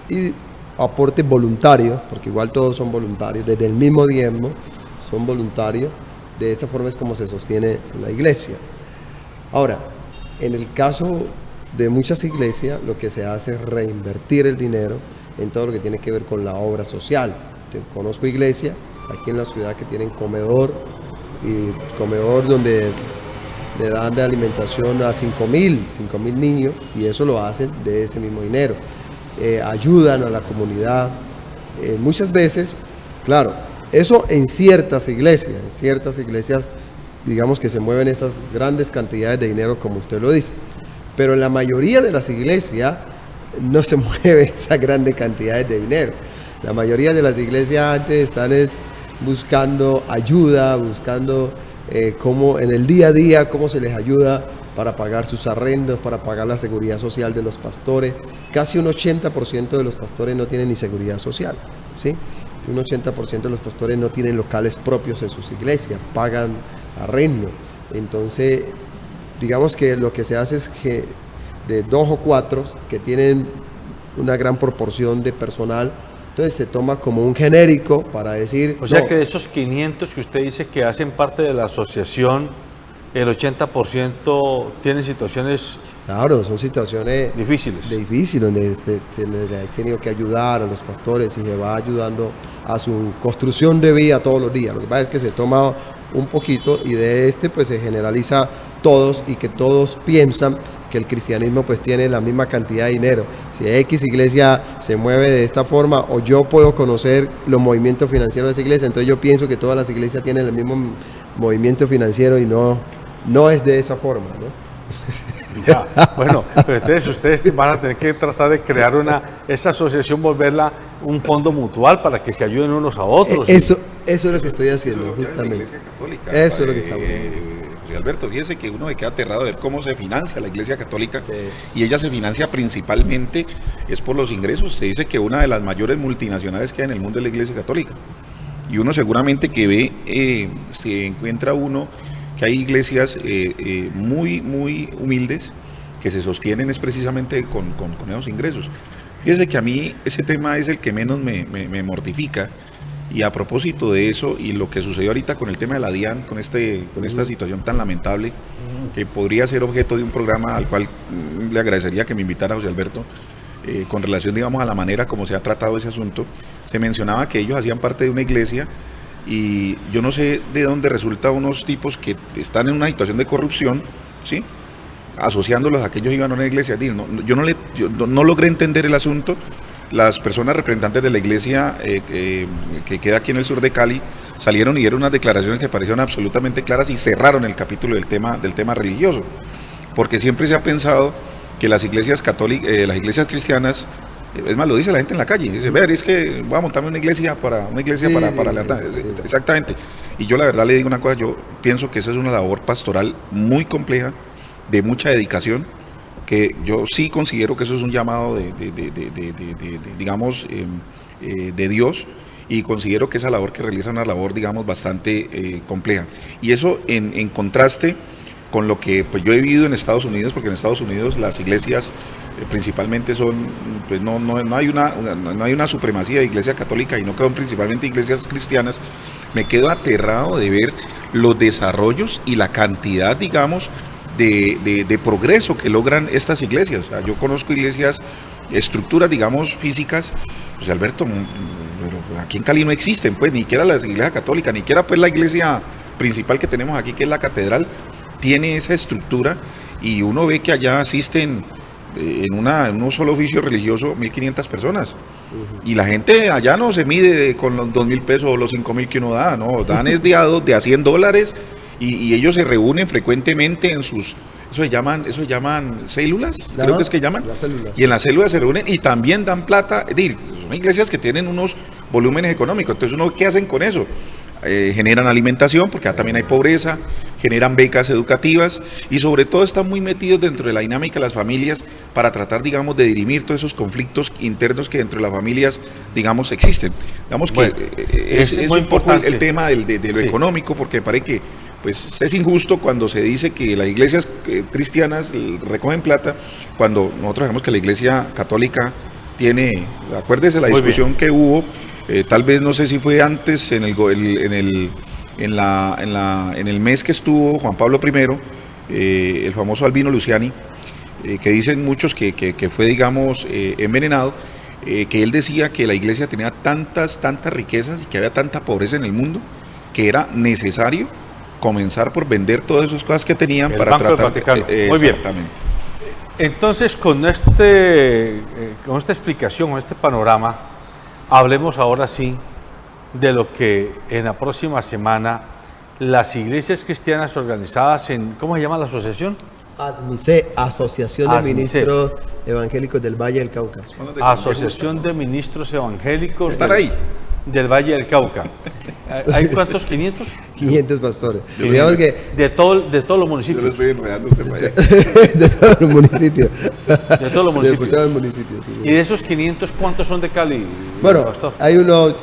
y aportes voluntarios, porque igual todos son voluntarios, desde el mismo diezmo son voluntarios, de esa forma es como se sostiene la iglesia. Ahora, en el caso de muchas iglesias, lo que se hace es reinvertir el dinero en todo lo que tiene que ver con la obra social. Conozco iglesias aquí en la ciudad que tienen comedor donde le dan de alimentación a 5,000 niños, y eso lo hacen de ese mismo dinero. Ayudan a la comunidad. Muchas veces, claro, Eso en ciertas iglesias, digamos que se mueven esas grandes cantidades de dinero como usted lo dice. Pero en la mayoría de las iglesias no se mueve esa grande cantidad de dinero. La mayoría de las iglesias antes están buscando ayuda, buscando cómo en el día a día, cómo se les ayuda para pagar sus arrendos, para pagar la seguridad social de los pastores. Casi un 80% de los pastores no tienen ni seguridad social, ¿sí? Un 80% de los pastores no tienen locales propios en sus iglesias, pagan arrendo. Entonces, digamos que lo que se hace es que de 2 o 4 que tienen una gran proporción de personal, entonces se toma como un genérico para decir... O sea que de esos 500 que usted dice que hacen parte de la asociación, el 80% tienen situaciones... Claro, son situaciones difíciles, donde se les ha tenido que ayudar a los pastores y se va ayudando a su construcción de vida todos los días. Lo que pasa es que se toma un poquito y de pues se generaliza todos y que todos piensan que el cristianismo pues tiene la misma cantidad de dinero. Si X iglesia se mueve de esta forma o yo puedo conocer los movimientos financieros de esa iglesia, entonces yo pienso que todas las iglesias tienen el mismo movimiento financiero y no es de esa forma, ¿no? Ya, bueno, pero entonces ustedes van a tener que tratar de crear esa asociación, volverla un fondo mutual para que se ayuden unos a otros. Eso es lo que estoy haciendo, justamente. Eso es lo que estamos haciendo. José Alberto, fíjese que uno se queda aterrado de ver cómo se financia la Iglesia Católica, sí. Y ella se financia principalmente es por los ingresos. Se dice que una de las mayores multinacionales que hay en el mundo es la Iglesia Católica. Y uno seguramente que ve, se encuentra uno que hay iglesias muy, muy humildes que se sostienen es precisamente con esos ingresos. Fíjese que a mí ese tema es el que menos me mortifica, y a propósito de eso y lo que sucedió ahorita con el tema de la DIAN, con esta situación tan lamentable, que podría ser objeto de un programa al cual le agradecería que me invitara José Alberto, con relación, digamos, a la manera como se ha tratado ese asunto. Se mencionaba que ellos hacían parte de una iglesia y yo no sé de dónde resulta unos tipos que están en una situación de corrupción, ¿sí?, asociándolos a que ellos iban a una iglesia. Yo no logré entender el asunto. Las personas representantes de la iglesia que queda aquí en el sur de Cali salieron y dieron unas declaraciones que parecieron absolutamente claras y cerraron el capítulo del tema religioso, porque siempre se ha pensado que las iglesias católicas, las iglesias cristianas, es más, lo dice la gente en la calle, dice, ver, es que voy a montarme una iglesia para levantar. Exactamente. Y yo la verdad le digo una cosa, yo pienso que esa es una labor pastoral muy compleja, de mucha dedicación, que yo sí considero que eso es un llamado de Dios, y considero que esa labor que realiza es una labor, digamos, bastante compleja. Y eso en contraste con lo que pues yo he vivido en Estados Unidos, porque en Estados Unidos las iglesias principalmente son, pues no hay una supremacía de iglesia católica y no son principalmente iglesias cristianas. Me quedo aterrado de ver los desarrollos y la cantidad, digamos, de progreso que logran estas iglesias. O sea, yo conozco iglesias, estructuras, digamos, físicas, pues Alberto, pero aquí en Cali no existen, pues, ni siquiera la iglesia católica, ni siquiera pues la iglesia principal que tenemos aquí, que es la catedral, tiene esa estructura, y uno ve que allá asisten en un solo oficio religioso 1.500 personas. Y la gente allá no se mide con los 2.000 pesos o los 5.000 que uno da, no, dan es de a $100, y ellos se reúnen frecuentemente en sus, eso se llaman células, creo que es que llaman, y en las células se reúnen y también dan plata. Es decir, son iglesias que tienen unos volúmenes económicos. Entonces uno, ¿qué hacen con eso? Generan alimentación, porque también hay pobreza, generan becas educativas, y sobre todo están muy metidos dentro de la dinámica de las familias para tratar, digamos, de dirimir todos esos conflictos internos que dentro de las familias, digamos, existen. Digamos que es un poco el tema de lo económico, porque me parece que pues es injusto cuando se dice que las iglesias cristianas recogen plata, cuando nosotros sabemos que la iglesia católica tiene, acuérdese la discusión que hubo, tal vez no sé si fue antes, en el mes que estuvo Juan Pablo I, el famoso Albino Luciani, que dicen muchos que fue, digamos, envenenado, que él decía que la iglesia tenía tantas riquezas y que había tanta pobreza en el mundo, que era necesario comenzar por vender todas esas cosas que tenían el para Banco tratar del Vaticano. Muy bien. Entonces, con esta explicación, con este panorama, hablemos ahora sí de lo que en la próxima semana las iglesias cristianas organizadas en, ¿cómo se llama la asociación? ASMICE, Asociación de ASMICE. Ministros Evangélicos del Valle del Cauca. Asociación de Ministros Evangélicos ¿Están del, ahí? del Valle del Cauca. ¿Hay cuántos? ¿500? 500 pastores. Digamos que De todos los Yo lo municipios. estoy enredando a usted para allá. de todos los municipios. De todos los municipios. De todos los municipios, sí. Y de esos 500, ¿cuántos son de Cali, Bueno, pastor? hay unos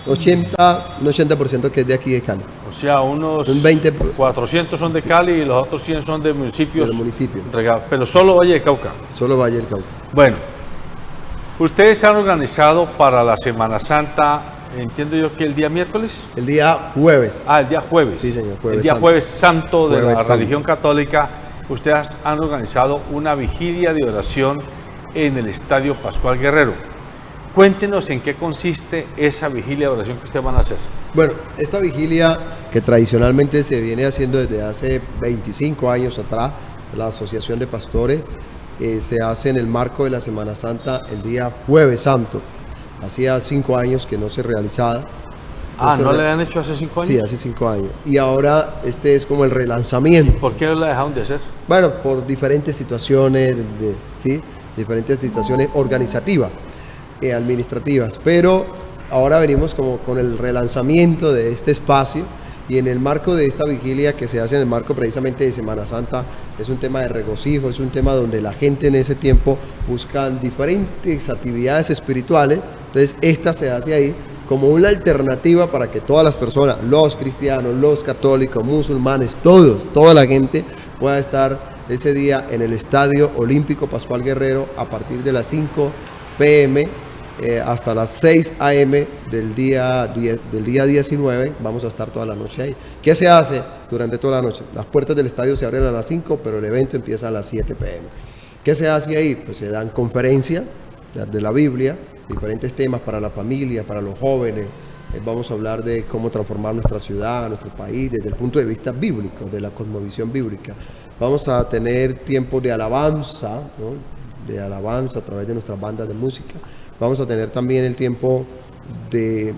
un 80% que es de aquí de Cali. O sea, unos Un 20. 400 son de Cali y los otros 100 son de municipios. De los municipios. regados, pero solo Valle de Cauca. Solo Valle del Cauca. Bueno, ustedes han organizado para la Semana Santa, entiendo yo que el día miércoles. El día jueves. Ah, el día jueves. Sí, señor, Jueves El día Santo. jueves santo de Jueves la Santo. religión católica. Ustedes han organizado una vigilia de oración en el Estadio Pascual Guerrero. Cuéntenos en qué consiste esa vigilia de oración que ustedes van a hacer. Bueno, esta vigilia que tradicionalmente se viene haciendo desde hace 25 años atrás, la Asociación de Pastores, se hace en el marco de la Semana Santa el día Jueves Santo. Hacía 5 años que no se realizaba. Ah, se ¿no re- le han hecho hace 5 años? Sí, hace 5 años. Y ahora este es como el relanzamiento. ¿Por qué no la dejaron de hacer? Bueno, por diferentes situaciones, ¿sí? Diferentes situaciones organizativas, administrativas, pero ahora venimos como con el relanzamiento de este espacio y en el marco de esta vigilia que se hace en el marco precisamente de Semana Santa, es un tema de regocijo, es un tema donde la gente en ese tiempo busca diferentes actividades espirituales, entonces esta se hace ahí como una alternativa para que todas las personas, los cristianos, los católicos, musulmanes, toda la gente pueda estar ese día en el Estadio Olímpico Pascual Guerrero a partir de las 5 p.m. Hasta las 6 a.m. del día 19. Vamos a estar toda la noche ahí. ¿Qué se hace durante toda la noche? Las puertas del estadio se abren a las 5, pero el evento empieza a las 7 p.m. ¿Qué se hace ahí? Pues se dan conferencias de la Biblia, diferentes temas para la familia, para los jóvenes. Vamos a hablar de cómo transformar nuestra ciudad, nuestro país, desde el punto de vista bíblico, de la cosmovisión bíblica. Vamos a tener tiempo de alabanza, ¿no? De alabanza a través de nuestras bandas de música. Vamos a tener también el tiempo de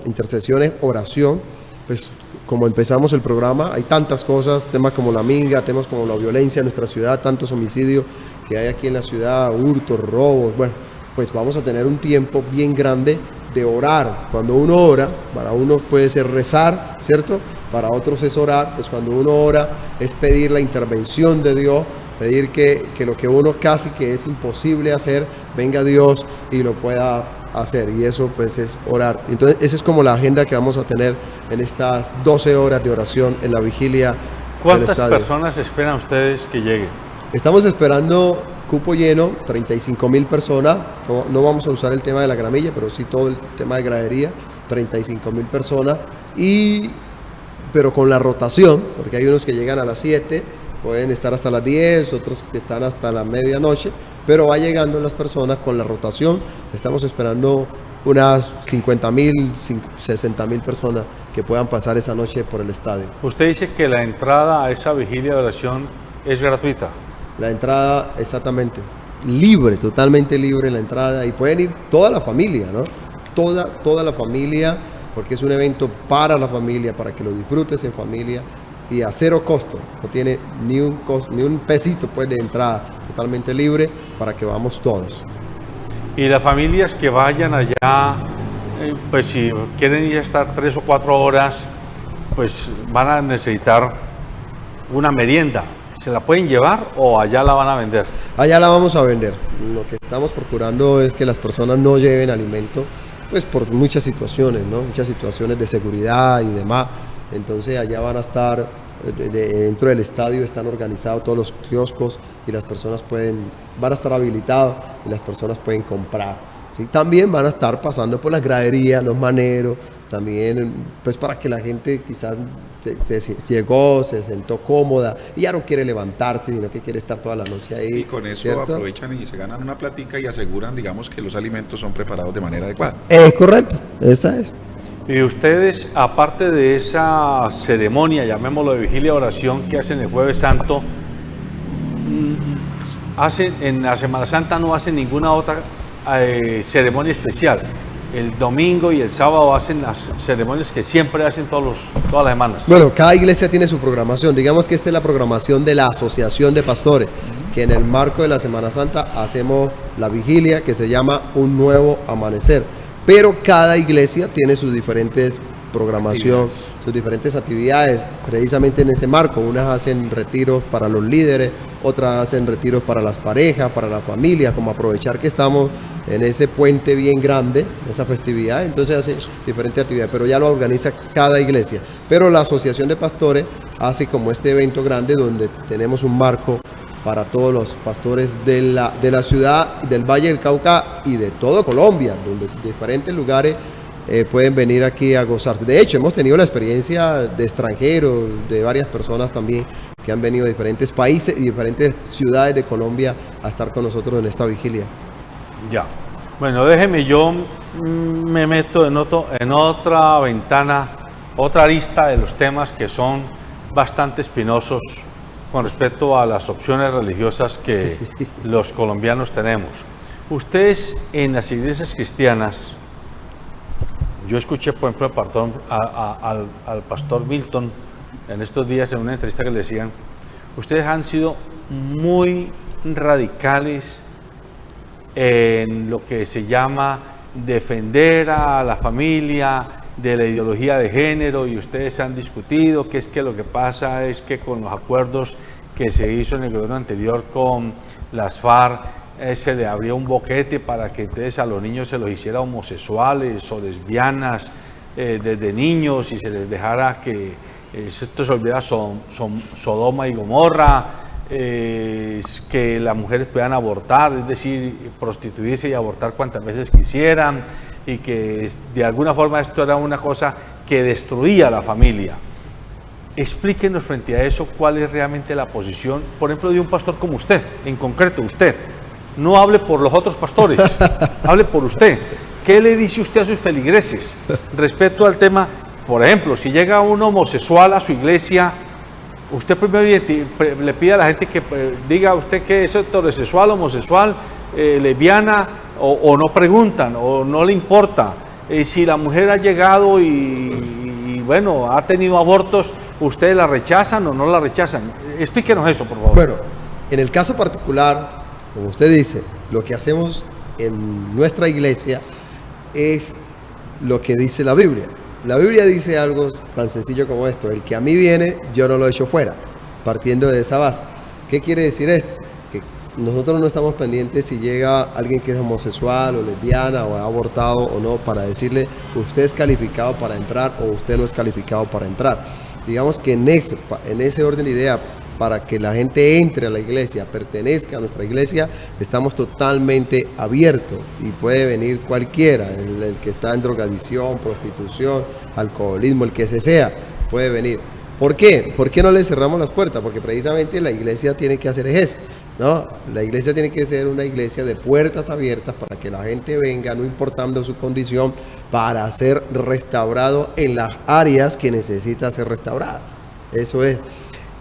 intercesiones, oración. Pues como empezamos el programa, hay tantas cosas, temas como la minga, temas como la violencia en nuestra ciudad, tantos homicidios que hay aquí en la ciudad, hurtos, robos. Bueno, pues vamos a tener un tiempo bien grande de orar. Cuando uno ora, para unos puede ser rezar, ¿cierto? Para otros es orar. Pues cuando uno ora es pedir la intervención de Dios, pedir que lo que uno casi que es imposible hacer, venga Dios y lo pueda hacer. Y eso pues es orar. Entonces esa es como la agenda que vamos a tener en estas 12 horas de oración en la vigilia del ¿Cuántas estadio. personas esperan ustedes que lleguen? Estamos esperando cupo lleno, 35,000 personas. No vamos a usar el tema de la gramilla, pero sí todo el tema de gradería, 35,000 personas. Pero con la rotación, porque hay unos que llegan a las 7, pueden estar hasta las 10, otros que están hasta la medianoche, pero va llegando las personas con la rotación. Estamos esperando unas 50,000, 60,000 personas que puedan pasar esa noche por el estadio. Usted dice que la entrada a esa vigilia de oración es gratuita. La entrada, exactamente, libre, totalmente libre la entrada, y pueden ir toda la familia, ¿no? Toda la familia, porque es un evento para la familia, para que lo disfrutes en familia y a cero costo, no tiene ni un pesito pues de entrada, totalmente libre para que vamos todos. Y las familias que vayan allá, pues si quieren ir a estar 3 o 4 horas, pues van a necesitar una merienda. ¿Se la pueden llevar o allá la van a vender? Allá la vamos a vender. Lo que estamos procurando es que las personas no lleven alimento, pues por muchas situaciones, ¿no? Muchas situaciones de seguridad y demás. Entonces allá van a estar, dentro del estadio están organizados todos los kioscos y las personas van a estar habilitados y las personas pueden comprar, ¿sí? También van a estar pasando por las graderías, los maneros, también pues para que la gente quizás llegó, se sentó cómoda y ya no quiere levantarse, sino que quiere estar toda la noche ahí. Y con eso ¿cierto? aprovechan y se ganan una platica y aseguran, digamos, que los alimentos son preparados de manera adecuada. Es correcto, esa es. Y ustedes, aparte de esa ceremonia, llamémoslo de vigilia de oración que hacen el Jueves Santo, en la Semana Santa no hacen ninguna otra ceremonia especial. el domingo y el sábado hacen las ceremonias que siempre hacen todas las semanas. Bueno, cada iglesia tiene su programación. Digamos que esta es la programación de la Asociación de Pastores, que en el marco de la Semana Santa hacemos la vigilia que se llama Un Nuevo Amanecer. Pero cada iglesia tiene sus diferentes programación, sus diferentes actividades, precisamente en ese marco. Unas hacen retiros para los líderes, otras hacen retiros para las parejas, para la familia, como aprovechar que estamos en ese puente bien grande, esa festividad, entonces hacen diferentes actividades, pero ya lo organiza cada iglesia. Pero la Asociación de Pastores hace como este evento grande donde tenemos un marco para todos los pastores de la ciudad, del Valle del Cauca y de todo Colombia, donde diferentes lugares pueden venir aquí a gozarse. De hecho, hemos tenido la experiencia de extranjeros, de varias personas también que han venido de diferentes países y diferentes ciudades de Colombia a estar con nosotros en esta vigilia. Ya. Bueno, déjeme, yo me meto en otra ventana, otra arista de los temas que son bastante espinosos con respecto a las opciones religiosas que los colombianos tenemos. Ustedes en las iglesias cristianas, yo escuché, por ejemplo, al pastor Milton en estos días en una entrevista que le decían, ustedes han sido muy radicales en lo que se llama defender a la familia de la ideología de género, y ustedes han discutido que es que lo que pasa es que con los acuerdos que se hizo en el gobierno anterior con las FARC, se le abrió un boquete para que entonces a los niños se los hiciera homosexuales o lesbianas desde niños, y se les dejara que esto se olvidara Sodoma y Gomorra, que las mujeres puedan abortar, es decir, prostituirse y abortar cuantas veces quisieran, y que de alguna forma esto era una cosa que destruía la familia. Explíquenos frente a eso cuál es realmente la posición, por ejemplo, de un pastor como usted, en concreto usted. No hable por los otros pastores, hable por usted. ¿Qué le dice usted a sus feligreses respecto al tema? Por ejemplo, si llega un homosexual a su iglesia, usted primero le pide a la gente que diga usted que es heterosexual, homosexual, lesbiana, o no preguntan, o no le importa. Si la mujer ha llegado y bueno, ha tenido abortos, ¿ustedes la rechazan o no la rechazan? Explíquenos eso, por favor. Bueno, en el caso particular, como usted dice, lo que hacemos en nuestra iglesia es lo que dice la Biblia. La Biblia dice algo tan sencillo como esto: el que a mí viene, yo no lo echo fuera, partiendo de esa base. ¿Qué quiere decir esto? Que nosotros no estamos pendientes si llega alguien que es homosexual o lesbiana o ha abortado o no, para decirle usted es calificado para entrar o usted no es calificado para entrar. Digamos que en ese orden de idea, para que la gente entre a la iglesia, pertenezca a nuestra iglesia, estamos totalmente abiertos y puede venir cualquiera, el que está en drogadicción, prostitución, alcoholismo, el que sea, puede venir. ¿Por qué? ¿Por qué no le cerramos las puertas? Porque precisamente la iglesia tiene que hacer eso, ¿no? La iglesia tiene que ser una iglesia de puertas abiertas para que la gente venga, no importando su condición, para ser restaurado en las áreas que necesita ser restaurada. Eso es.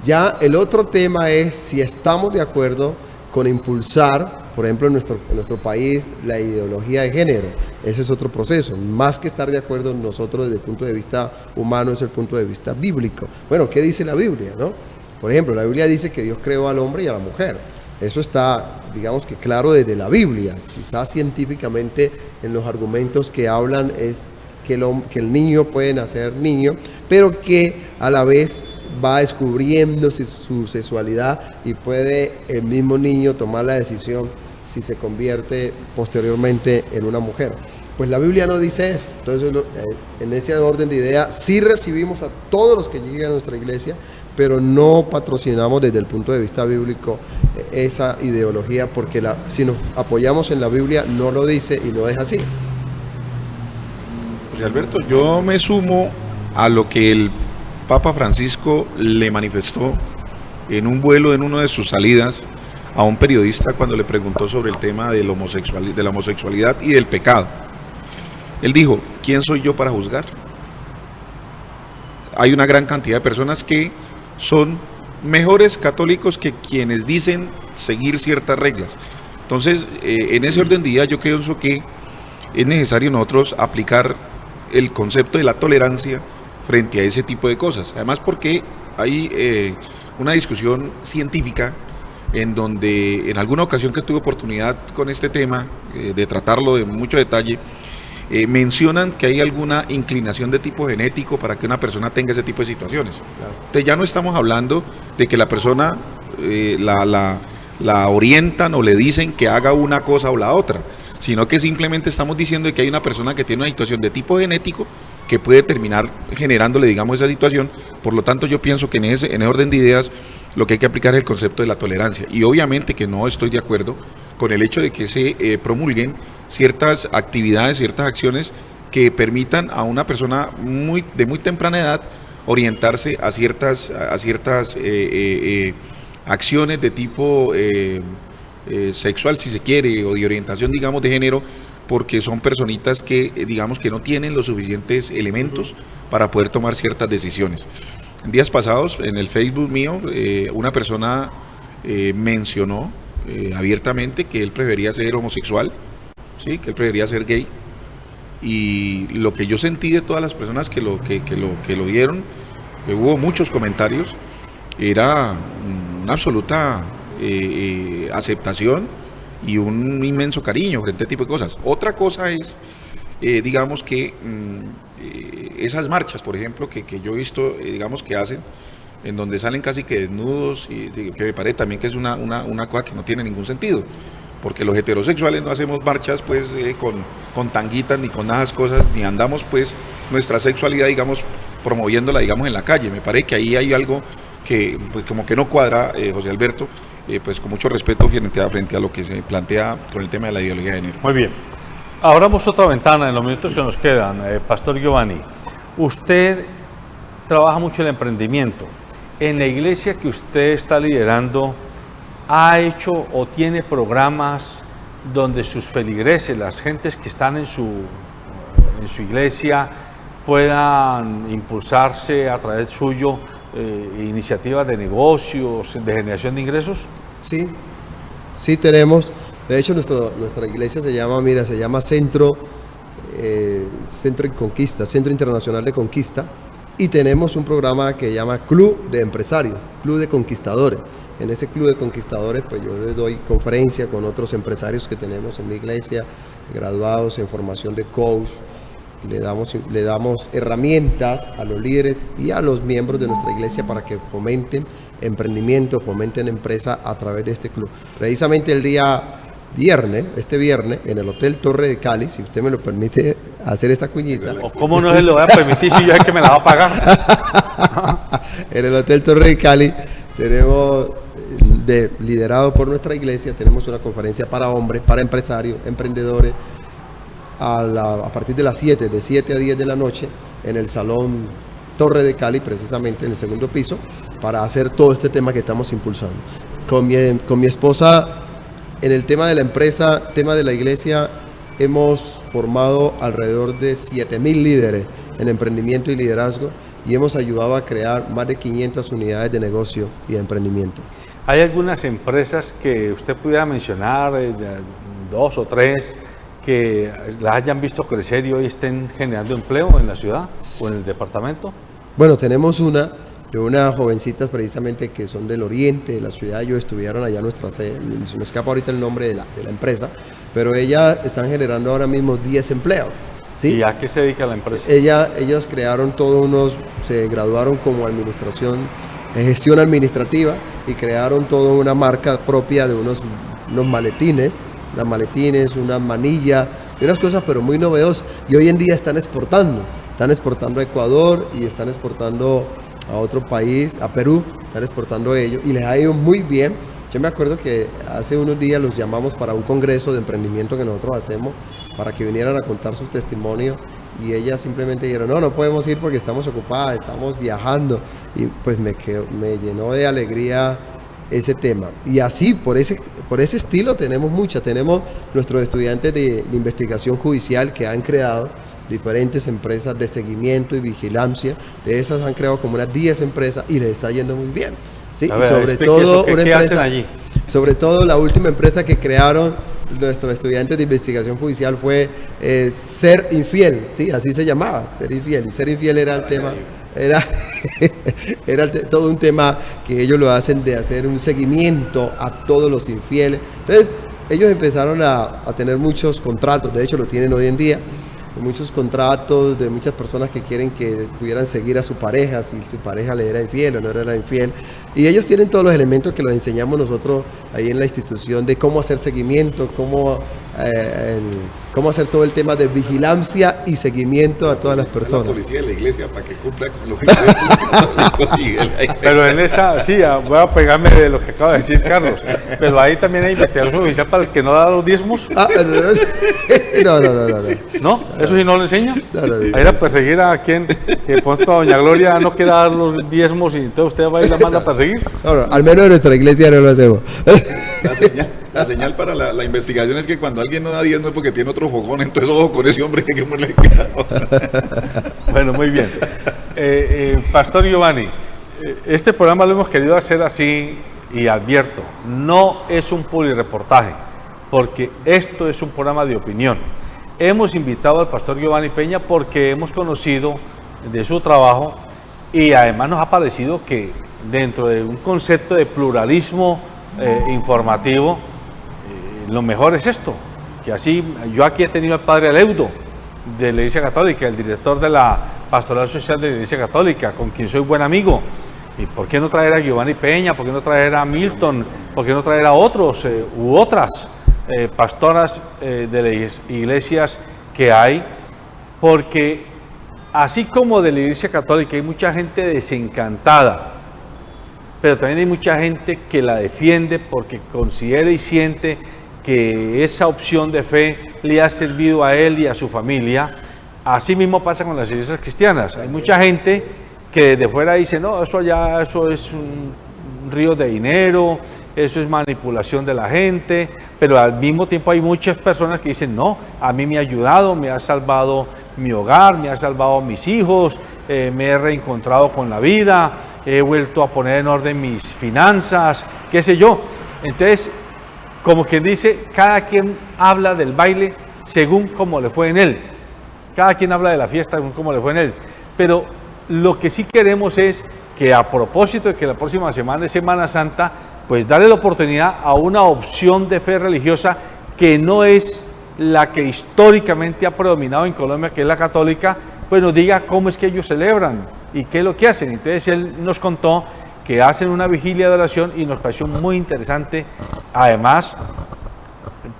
Ya el otro tema es si estamos de acuerdo con impulsar, por ejemplo, en nuestro país, la ideología de género. Ese es otro proceso. Más que estar de acuerdo nosotros desde el punto de vista humano, es el punto de vista bíblico. Bueno, ¿qué dice la Biblia, no? Por ejemplo, la Biblia dice que Dios creó al hombre y a la mujer. Eso está, digamos que claro desde la Biblia. Quizás científicamente en los argumentos que hablan es que el niño puede nacer niño, pero que a la vez va descubriendo su sexualidad y puede el mismo niño tomar la decisión si se convierte posteriormente en una mujer. Pues la Biblia no dice eso. Entonces, en ese orden de ideas, sí recibimos a todos los que llegan a nuestra iglesia, pero no patrocinamos desde el punto de vista bíblico esa ideología, porque si nos apoyamos en la Biblia, no lo dice y no es así. José Alberto, yo me sumo a lo que el Papa Francisco le manifestó en un vuelo, en una de sus salidas, a un periodista cuando le preguntó sobre el tema de la homosexualidad y del pecado. Él dijo: ¿quién soy yo para juzgar? Hay una gran cantidad de personas que son mejores católicos que quienes dicen seguir ciertas reglas. Entonces, en ese orden de ideas, yo creo que es necesario nosotros aplicar el concepto de la tolerancia frente a ese tipo de cosas. Además porque hay una discusión científica en donde en alguna ocasión que tuve oportunidad con este tema, de tratarlo de mucho detalle, mencionan que hay alguna inclinación de tipo genético para que una persona tenga ese tipo de situaciones. Claro. Entonces ya no estamos hablando de que la persona la orientan o le dicen que haga una cosa o la otra, sino que simplemente estamos diciendo que hay una persona que tiene una situación de tipo genético que puede terminar generándole, digamos, esa situación. Por lo tanto, yo pienso que en ese orden de ideas lo que hay que aplicar es el concepto de la tolerancia. Y obviamente que no estoy de acuerdo con el hecho de que se promulguen ciertas actividades, ciertas acciones que permitan a una persona de muy temprana edad orientarse a ciertas acciones de tipo sexual, si se quiere, o de orientación, digamos, de género, porque son personitas que, digamos, que no tienen los suficientes elementos para poder tomar ciertas decisiones. En días pasados, en el Facebook mío, una persona mencionó abiertamente que él prefería ser homosexual, ¿sí? Que él prefería ser gay, y lo que yo sentí de todas las personas que lo vieron, hubo muchos comentarios, era una absoluta aceptación y un inmenso cariño frente a este tipo de cosas. Otra cosa es, digamos que esas marchas, por ejemplo, que yo he visto, digamos, que hacen, en donde salen casi que desnudos, y que me parece también que es una cosa que no tiene ningún sentido, porque los heterosexuales no hacemos marchas pues con tanguitas ni con nada de esas cosas, ni andamos pues nuestra sexualidad, digamos, promoviéndola, digamos, en la calle. Me parece que ahí hay algo que pues como que no cuadra, José Alberto, pues con mucho respeto frente a lo que se plantea con el tema de la ideología de género. Muy bien. Abramos otra ventana en los minutos que nos quedan. Pastor Giovanni, usted trabaja mucho el emprendimiento. En la iglesia que usted está liderando, ¿ha hecho o tiene programas donde sus feligreses, las gentes que están en su iglesia, puedan impulsarse a través suyo iniciativas de negocios, de generación de ingresos? Sí tenemos. De hecho, nuestra iglesia se llama Centro en Conquista, Centro Internacional de Conquista, y tenemos un programa que se llama Club de Empresarios, Club de Conquistadores. En ese Club de Conquistadores, pues yo les doy conferencia con otros empresarios que tenemos en mi iglesia, graduados en formación de coach. Le damos herramientas a los líderes y a los miembros de nuestra iglesia para que fomenten emprendimiento, fomenten empresa a través de este club. Precisamente el día este viernes, en el Hotel Torre de Cali, si usted me lo permite hacer esta cuñita. ¿Cómo no se lo voy a permitir si yo es que me la va a pagar? En el Hotel Torre de Cali tenemos, liderado por nuestra iglesia, tenemos una conferencia para hombres, para empresarios, emprendedores, a partir de las 7 a 10 de la noche, en el Salón Torre de Cali, precisamente en el segundo piso, para hacer todo este tema que estamos impulsando. Con mi esposa, en el tema de la empresa, tema de la iglesia, hemos formado alrededor de 7,000 líderes en emprendimiento y liderazgo, y hemos ayudado a crear más de 500 unidades de negocio y de emprendimiento. ¿Hay algunas empresas que usted pudiera mencionar, 2 o 3, que las hayan visto crecer y hoy estén generando empleo en la ciudad o en el departamento? Bueno, tenemos unas jovencitas precisamente que son del oriente de la ciudad. Ellos estuvieron allá en nuestra sede, me escapa ahorita el nombre de la empresa, pero ellas están generando ahora mismo 10 empleos. ¿Sí? ¿Y a qué se dedica la empresa? Ellos crearon se graduaron como gestión administrativa, y crearon toda una marca propia de unos maletines, unas manillas y unas cosas pero muy novedosas, y hoy en día están exportando a Ecuador y están exportando a otro país, a Perú, están exportando ellos y les ha ido muy bien. Yo me acuerdo que hace unos días los llamamos para un congreso de emprendimiento que nosotros hacemos, para que vinieran a contar su testimonio, y ellas simplemente dijeron, no podemos ir porque estamos ocupadas, estamos viajando, y pues me llenó de alegría ese tema. Y así, por ese estilo tenemos nuestros estudiantes de investigación judicial que han creado diferentes empresas de seguimiento y vigilancia. De esas han creado como unas 10 empresas y les está yendo muy bien. ¿Sí? A ver, y sobre todo ¿qué hacen allí? Sobre todo la última empresa que crearon nuestros estudiantes de investigación judicial fue ser infiel, ¿sí? Así se llamaba, ser infiel. Y ser infiel era el tema, era todo un tema que ellos lo hacen de hacer un seguimiento a todos los infieles. Entonces, ellos empezaron a tener muchos contratos, de hecho lo tienen hoy en día, muchos contratos de muchas personas que quieren que pudieran seguir a su pareja, si su pareja le era infiel o no era infiel. Y ellos tienen todos los elementos que los enseñamos nosotros ahí en la institución de cómo hacer seguimiento, cómo hacer todo el tema de vigilancia y seguimiento a todas las personas. La policía de la iglesia para que cumpla con lo que Pero en esa, sí, voy a pegarme de lo que acaba de decir Carlos, pero ahí también hay investigación judicial para el que no da los diezmos. No. ¿No? ¿Eso sí no lo enseña? No. A ir a perseguir a quien, que por ejemplo doña Gloria no quiera dar los diezmos y entonces usted va a ir la manda a perseguir. No, al menos en nuestra iglesia no lo hacemos. La señal para la investigación es que cuando alguien no da diezmo es porque tiene otro fogón, entonces ojo con ese hombre que me le Bueno, muy bien. Pastor Giovanni, este programa lo hemos querido hacer así y advierto, no es un publireportaje, porque esto es un programa de opinión. Hemos invitado al pastor Giovanni Peña porque hemos conocido de su trabajo y además nos ha parecido que dentro de un concepto de pluralismo informativo, lo mejor es esto, que así, yo aquí he tenido al padre Aleudo de la Iglesia Católica, el director de la Pastoral Social de la Iglesia Católica, con quien soy buen amigo. ¿Y por qué no traer a Giovanni Peña? ¿Por qué no traer a Milton? ¿Por qué no traer a otros u otras pastoras de las iglesias que hay? Porque así como de la Iglesia Católica hay mucha gente desencantada, pero también hay mucha gente que la defiende porque considera y siente que esa opción de fe le ha servido a él y a su familia. Así mismo pasa con las iglesias cristianas. Hay mucha gente que desde fuera dice, no, eso es un río de dinero, eso es manipulación de la gente, pero al mismo tiempo hay muchas personas que dicen, no, a mí me ha ayudado, me ha salvado mi hogar, me ha salvado mis hijos, me he reencontrado con la vida, he vuelto a poner en orden mis finanzas, qué sé yo. Entonces, como quien dice, cada quien habla del baile según cómo le fue en él. Cada quien habla de la fiesta según cómo le fue en él. Pero lo que sí queremos es que a propósito de que la próxima semana es Semana Santa, pues darle la oportunidad a una opción de fe religiosa que no es la que históricamente ha predominado en Colombia, que es la católica, pues nos diga cómo es que ellos celebran y qué es lo que hacen. Entonces él nos contó que hacen una vigilia de oración y nos pareció muy interesante. Además,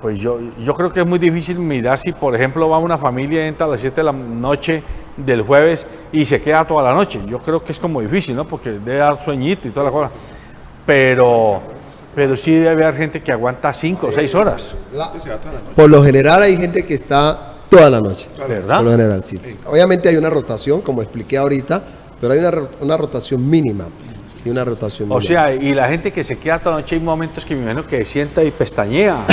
pues yo creo que es muy difícil mirar si, por ejemplo, va una familia, entra a las 7 de la noche del jueves y se queda toda la noche. Yo creo que es como difícil, ¿no? Porque debe dar sueñito y toda la cosa. Pero sí debe haber gente que aguanta 5 o 6 horas. Por lo general hay gente que está toda la noche. ¿Verdad? Por lo general, sí. Obviamente hay una rotación, como expliqué ahorita, pero hay una rotación mínima. Sí, una rotación mínima. O sea, y la gente que se queda toda la noche, hay momentos que me imagino que sienta y pestañea.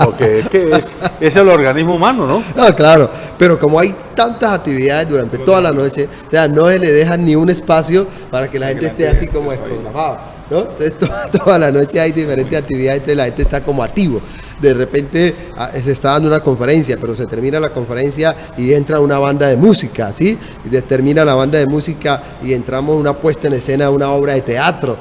Porque es que es el organismo humano, ¿no? No, claro, pero como hay tantas actividades durante toda la noche, o sea, no se le deja ni un espacio para que la gente esté así como desprogramada, ¿no? Entonces toda la noche hay diferentes actividades, entonces la gente está como activo. De repente se está dando una conferencia, pero se termina la conferencia y entra una banda de música, ¿sí? Y termina la banda de música y entramos una puesta en escena, una obra de teatro,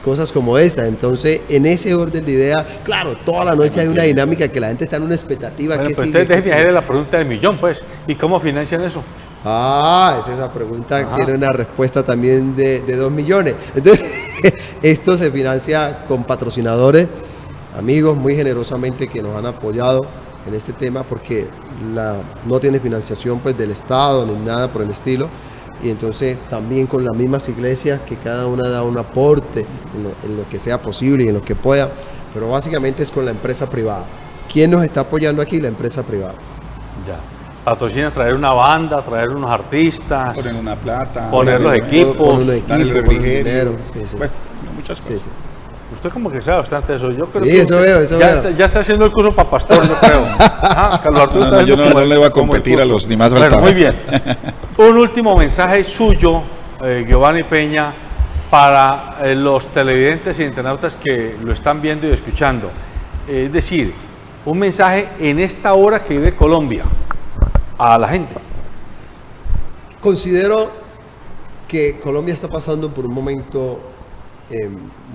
cosas como esa. Entonces, en ese orden de ideas, claro, toda la noche hay una dinámica que la gente está en una expectativa. Bueno, que pues sigue, ustedes déjenme hacerle la pregunta del millón, pues. ¿Y cómo financian eso? Es esa pregunta, tiene una respuesta también de 2 millones. Entonces, esto se financia con patrocinadores, amigos muy generosamente que nos han apoyado en este tema porque no tiene financiación pues del Estado ni nada por el estilo, y entonces también con las mismas iglesias que cada una da un aporte en lo que sea posible y en lo que pueda, pero básicamente es con la empresa privada. ¿Quién nos está apoyando aquí? La empresa privada. Ya. Patrocina traer una banda, traer unos artistas, poner una plata, poner los equipos, dar el refrigerio, dinero, sí. Bueno, muchas cosas. Sí. Usted como que sabe bastante de eso. Yo creo Sí, que eso veo. ya está haciendo el curso para pastor, yo creo. Carlos Arturo está yo haciendo no le voy a como el competir a curso. los ni más Bueno, faltaba. muy bien. Un último mensaje suyo, Giovanni Peña, para los televidentes e internautas que lo están viendo y escuchando. Es decir, un mensaje en esta hora que vive Colombia a la gente? Considero que Colombia está pasando por un momento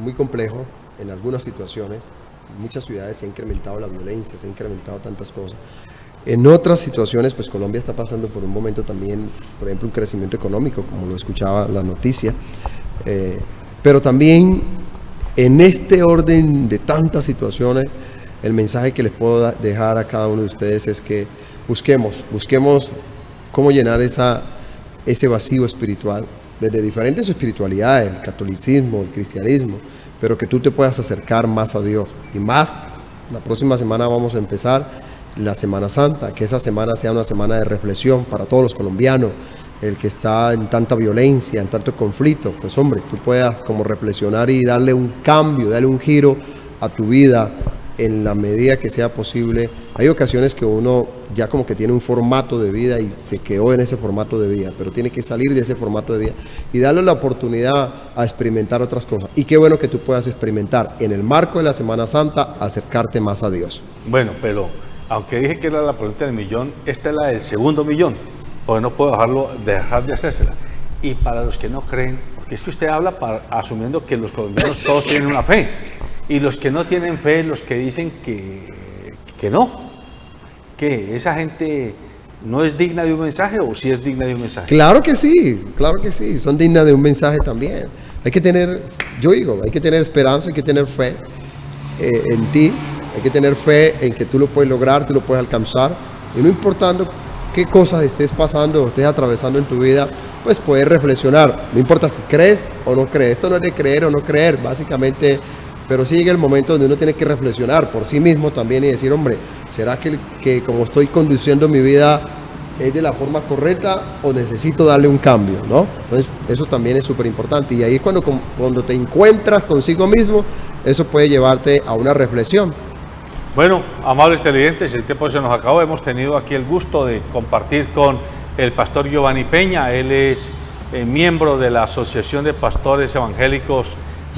muy complejo en algunas situaciones. En muchas ciudades se ha incrementado la violencia, se ha incrementado tantas cosas. En otras situaciones, pues Colombia está pasando por un momento también, por ejemplo, un crecimiento económico, como lo escuchaba la noticia. Pero también en este orden de tantas situaciones, el mensaje que les puedo dejar a cada uno de ustedes es que busquemos cómo llenar ese vacío espiritual desde diferentes espiritualidades, el catolicismo, el cristianismo, pero que tú te puedas acercar más a Dios y más. La próxima semana vamos a empezar la Semana Santa, que esa semana sea una semana de reflexión para todos los colombianos. El que está en tanta violencia, en tanto conflicto, pues hombre, tú puedas como reflexionar y darle un cambio, darle un giro a tu vida en la medida que sea posible. Hay ocasiones que uno ya como que tiene un formato de vida y se quedó en ese formato de vida, pero tiene que salir de ese formato de vida y darle la oportunidad a experimentar otras cosas. Y qué bueno que tú puedas experimentar en el marco de la Semana Santa, acercarte más a Dios. Bueno, pero aunque dije que era la pregunta del millón, esta es la del segundo millón, porque no puedo dejar de hacérsela. Y para los que no creen, porque es que usted habla asumiendo que los colombianos todos tienen una fe, y los que no tienen fe, los que dicen que no, que esa gente no es digna de un mensaje, o sí es digna de un mensaje. Claro que sí, son dignas de un mensaje también. Hay que tener, hay que tener esperanza, hay que tener fe en ti, hay que tener fe en que tú lo puedes lograr, tú lo puedes alcanzar, y no importando qué cosas estés pasando o estés atravesando en tu vida, pues puedes reflexionar. No importa si crees o no crees, esto no es de creer o no creer, básicamente, pero sí llega el momento donde uno tiene que reflexionar por sí mismo también y decir, hombre, ¿será que como estoy conduciendo mi vida es de la forma correcta o necesito darle un cambio, ¿no? Entonces, eso también es súper importante, y ahí es cuando te encuentras consigo mismo, eso puede llevarte a una reflexión. Bueno, amables televidentes, el tiempo se nos acabó. Hemos tenido aquí el gusto de compartir con el pastor Giovanni Peña. Él es miembro de la Asociación de Pastores Evangélicos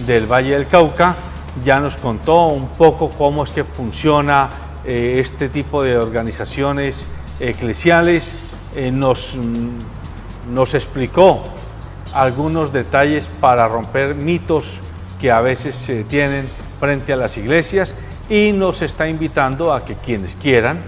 del Valle del Cauca. Ya nos contó un poco cómo es que funciona este tipo de organizaciones eclesiales. Nos explicó algunos detalles para romper mitos que a veces se tienen frente a las iglesias, y nos está invitando a que quienes quieran,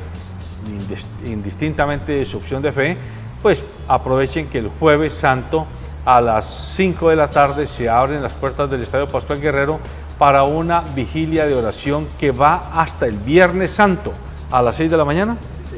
indistintamente de su opción de fe, pues aprovechen que el Jueves Santo a las 5 de la tarde se abren las puertas del Estadio Pascual Guerrero para una vigilia de oración que va hasta el Viernes Santo a las 6 de la mañana. Sí,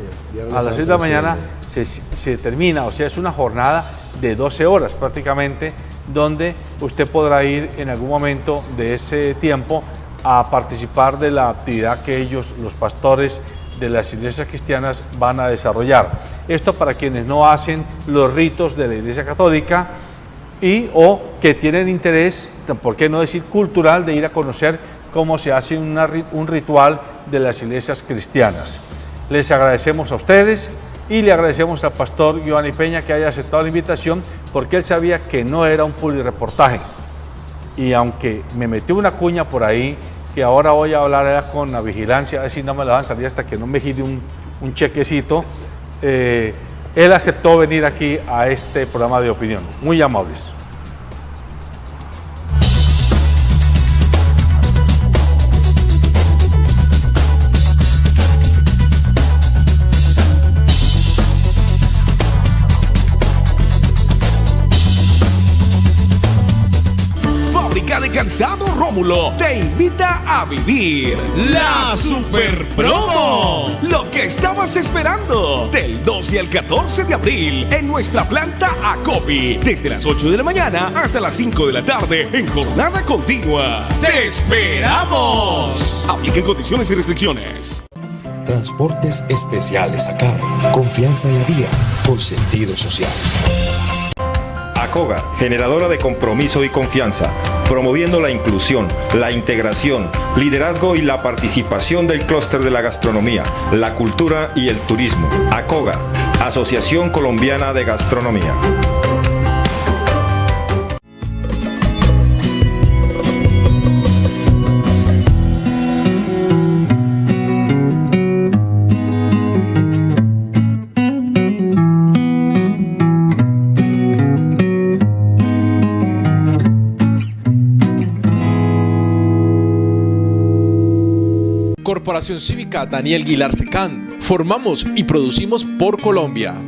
a las 6 de la mañana se termina, o sea, es una jornada de 12 horas prácticamente, donde usted podrá ir en algún momento de ese tiempo a participar de la actividad que ellos, los pastores de las iglesias cristianas, van a desarrollar. Esto para quienes no hacen los ritos de la Iglesia Católica o que tienen interés, por qué no decir cultural, de ir a conocer cómo se hace un ritual de las iglesias cristianas. Les agradecemos a ustedes y le agradecemos al pastor Giovanni Peña que haya aceptado la invitación, porque él sabía que no era un publireportaje. Y aunque me metió una cuña por ahí, que ahora voy a hablar con la vigilancia, a ver si no me la van a salir hasta que no me gire un chequecito, él aceptó venir aquí a este programa de opinión. Muy amables. De Calzado Rómulo te invita a vivir la Super Promo. Lo que estabas esperando del 12 al 14 de abril en nuestra planta Acopi, desde las 8 de la mañana hasta las 5 de la tarde en jornada continua. ¡Te esperamos! Apliquen condiciones y restricciones. Transportes especiales a cargo. Confianza en la vía con sentido social. ACOGA, generadora de compromiso y confianza, promoviendo la inclusión, la integración, liderazgo y la participación del clúster de la gastronomía, la cultura y el turismo. ACOGA, Asociación Colombiana de Gastronomía. Corporación Cívica Daniel Guilar Secán. Formamos y producimos por Colombia.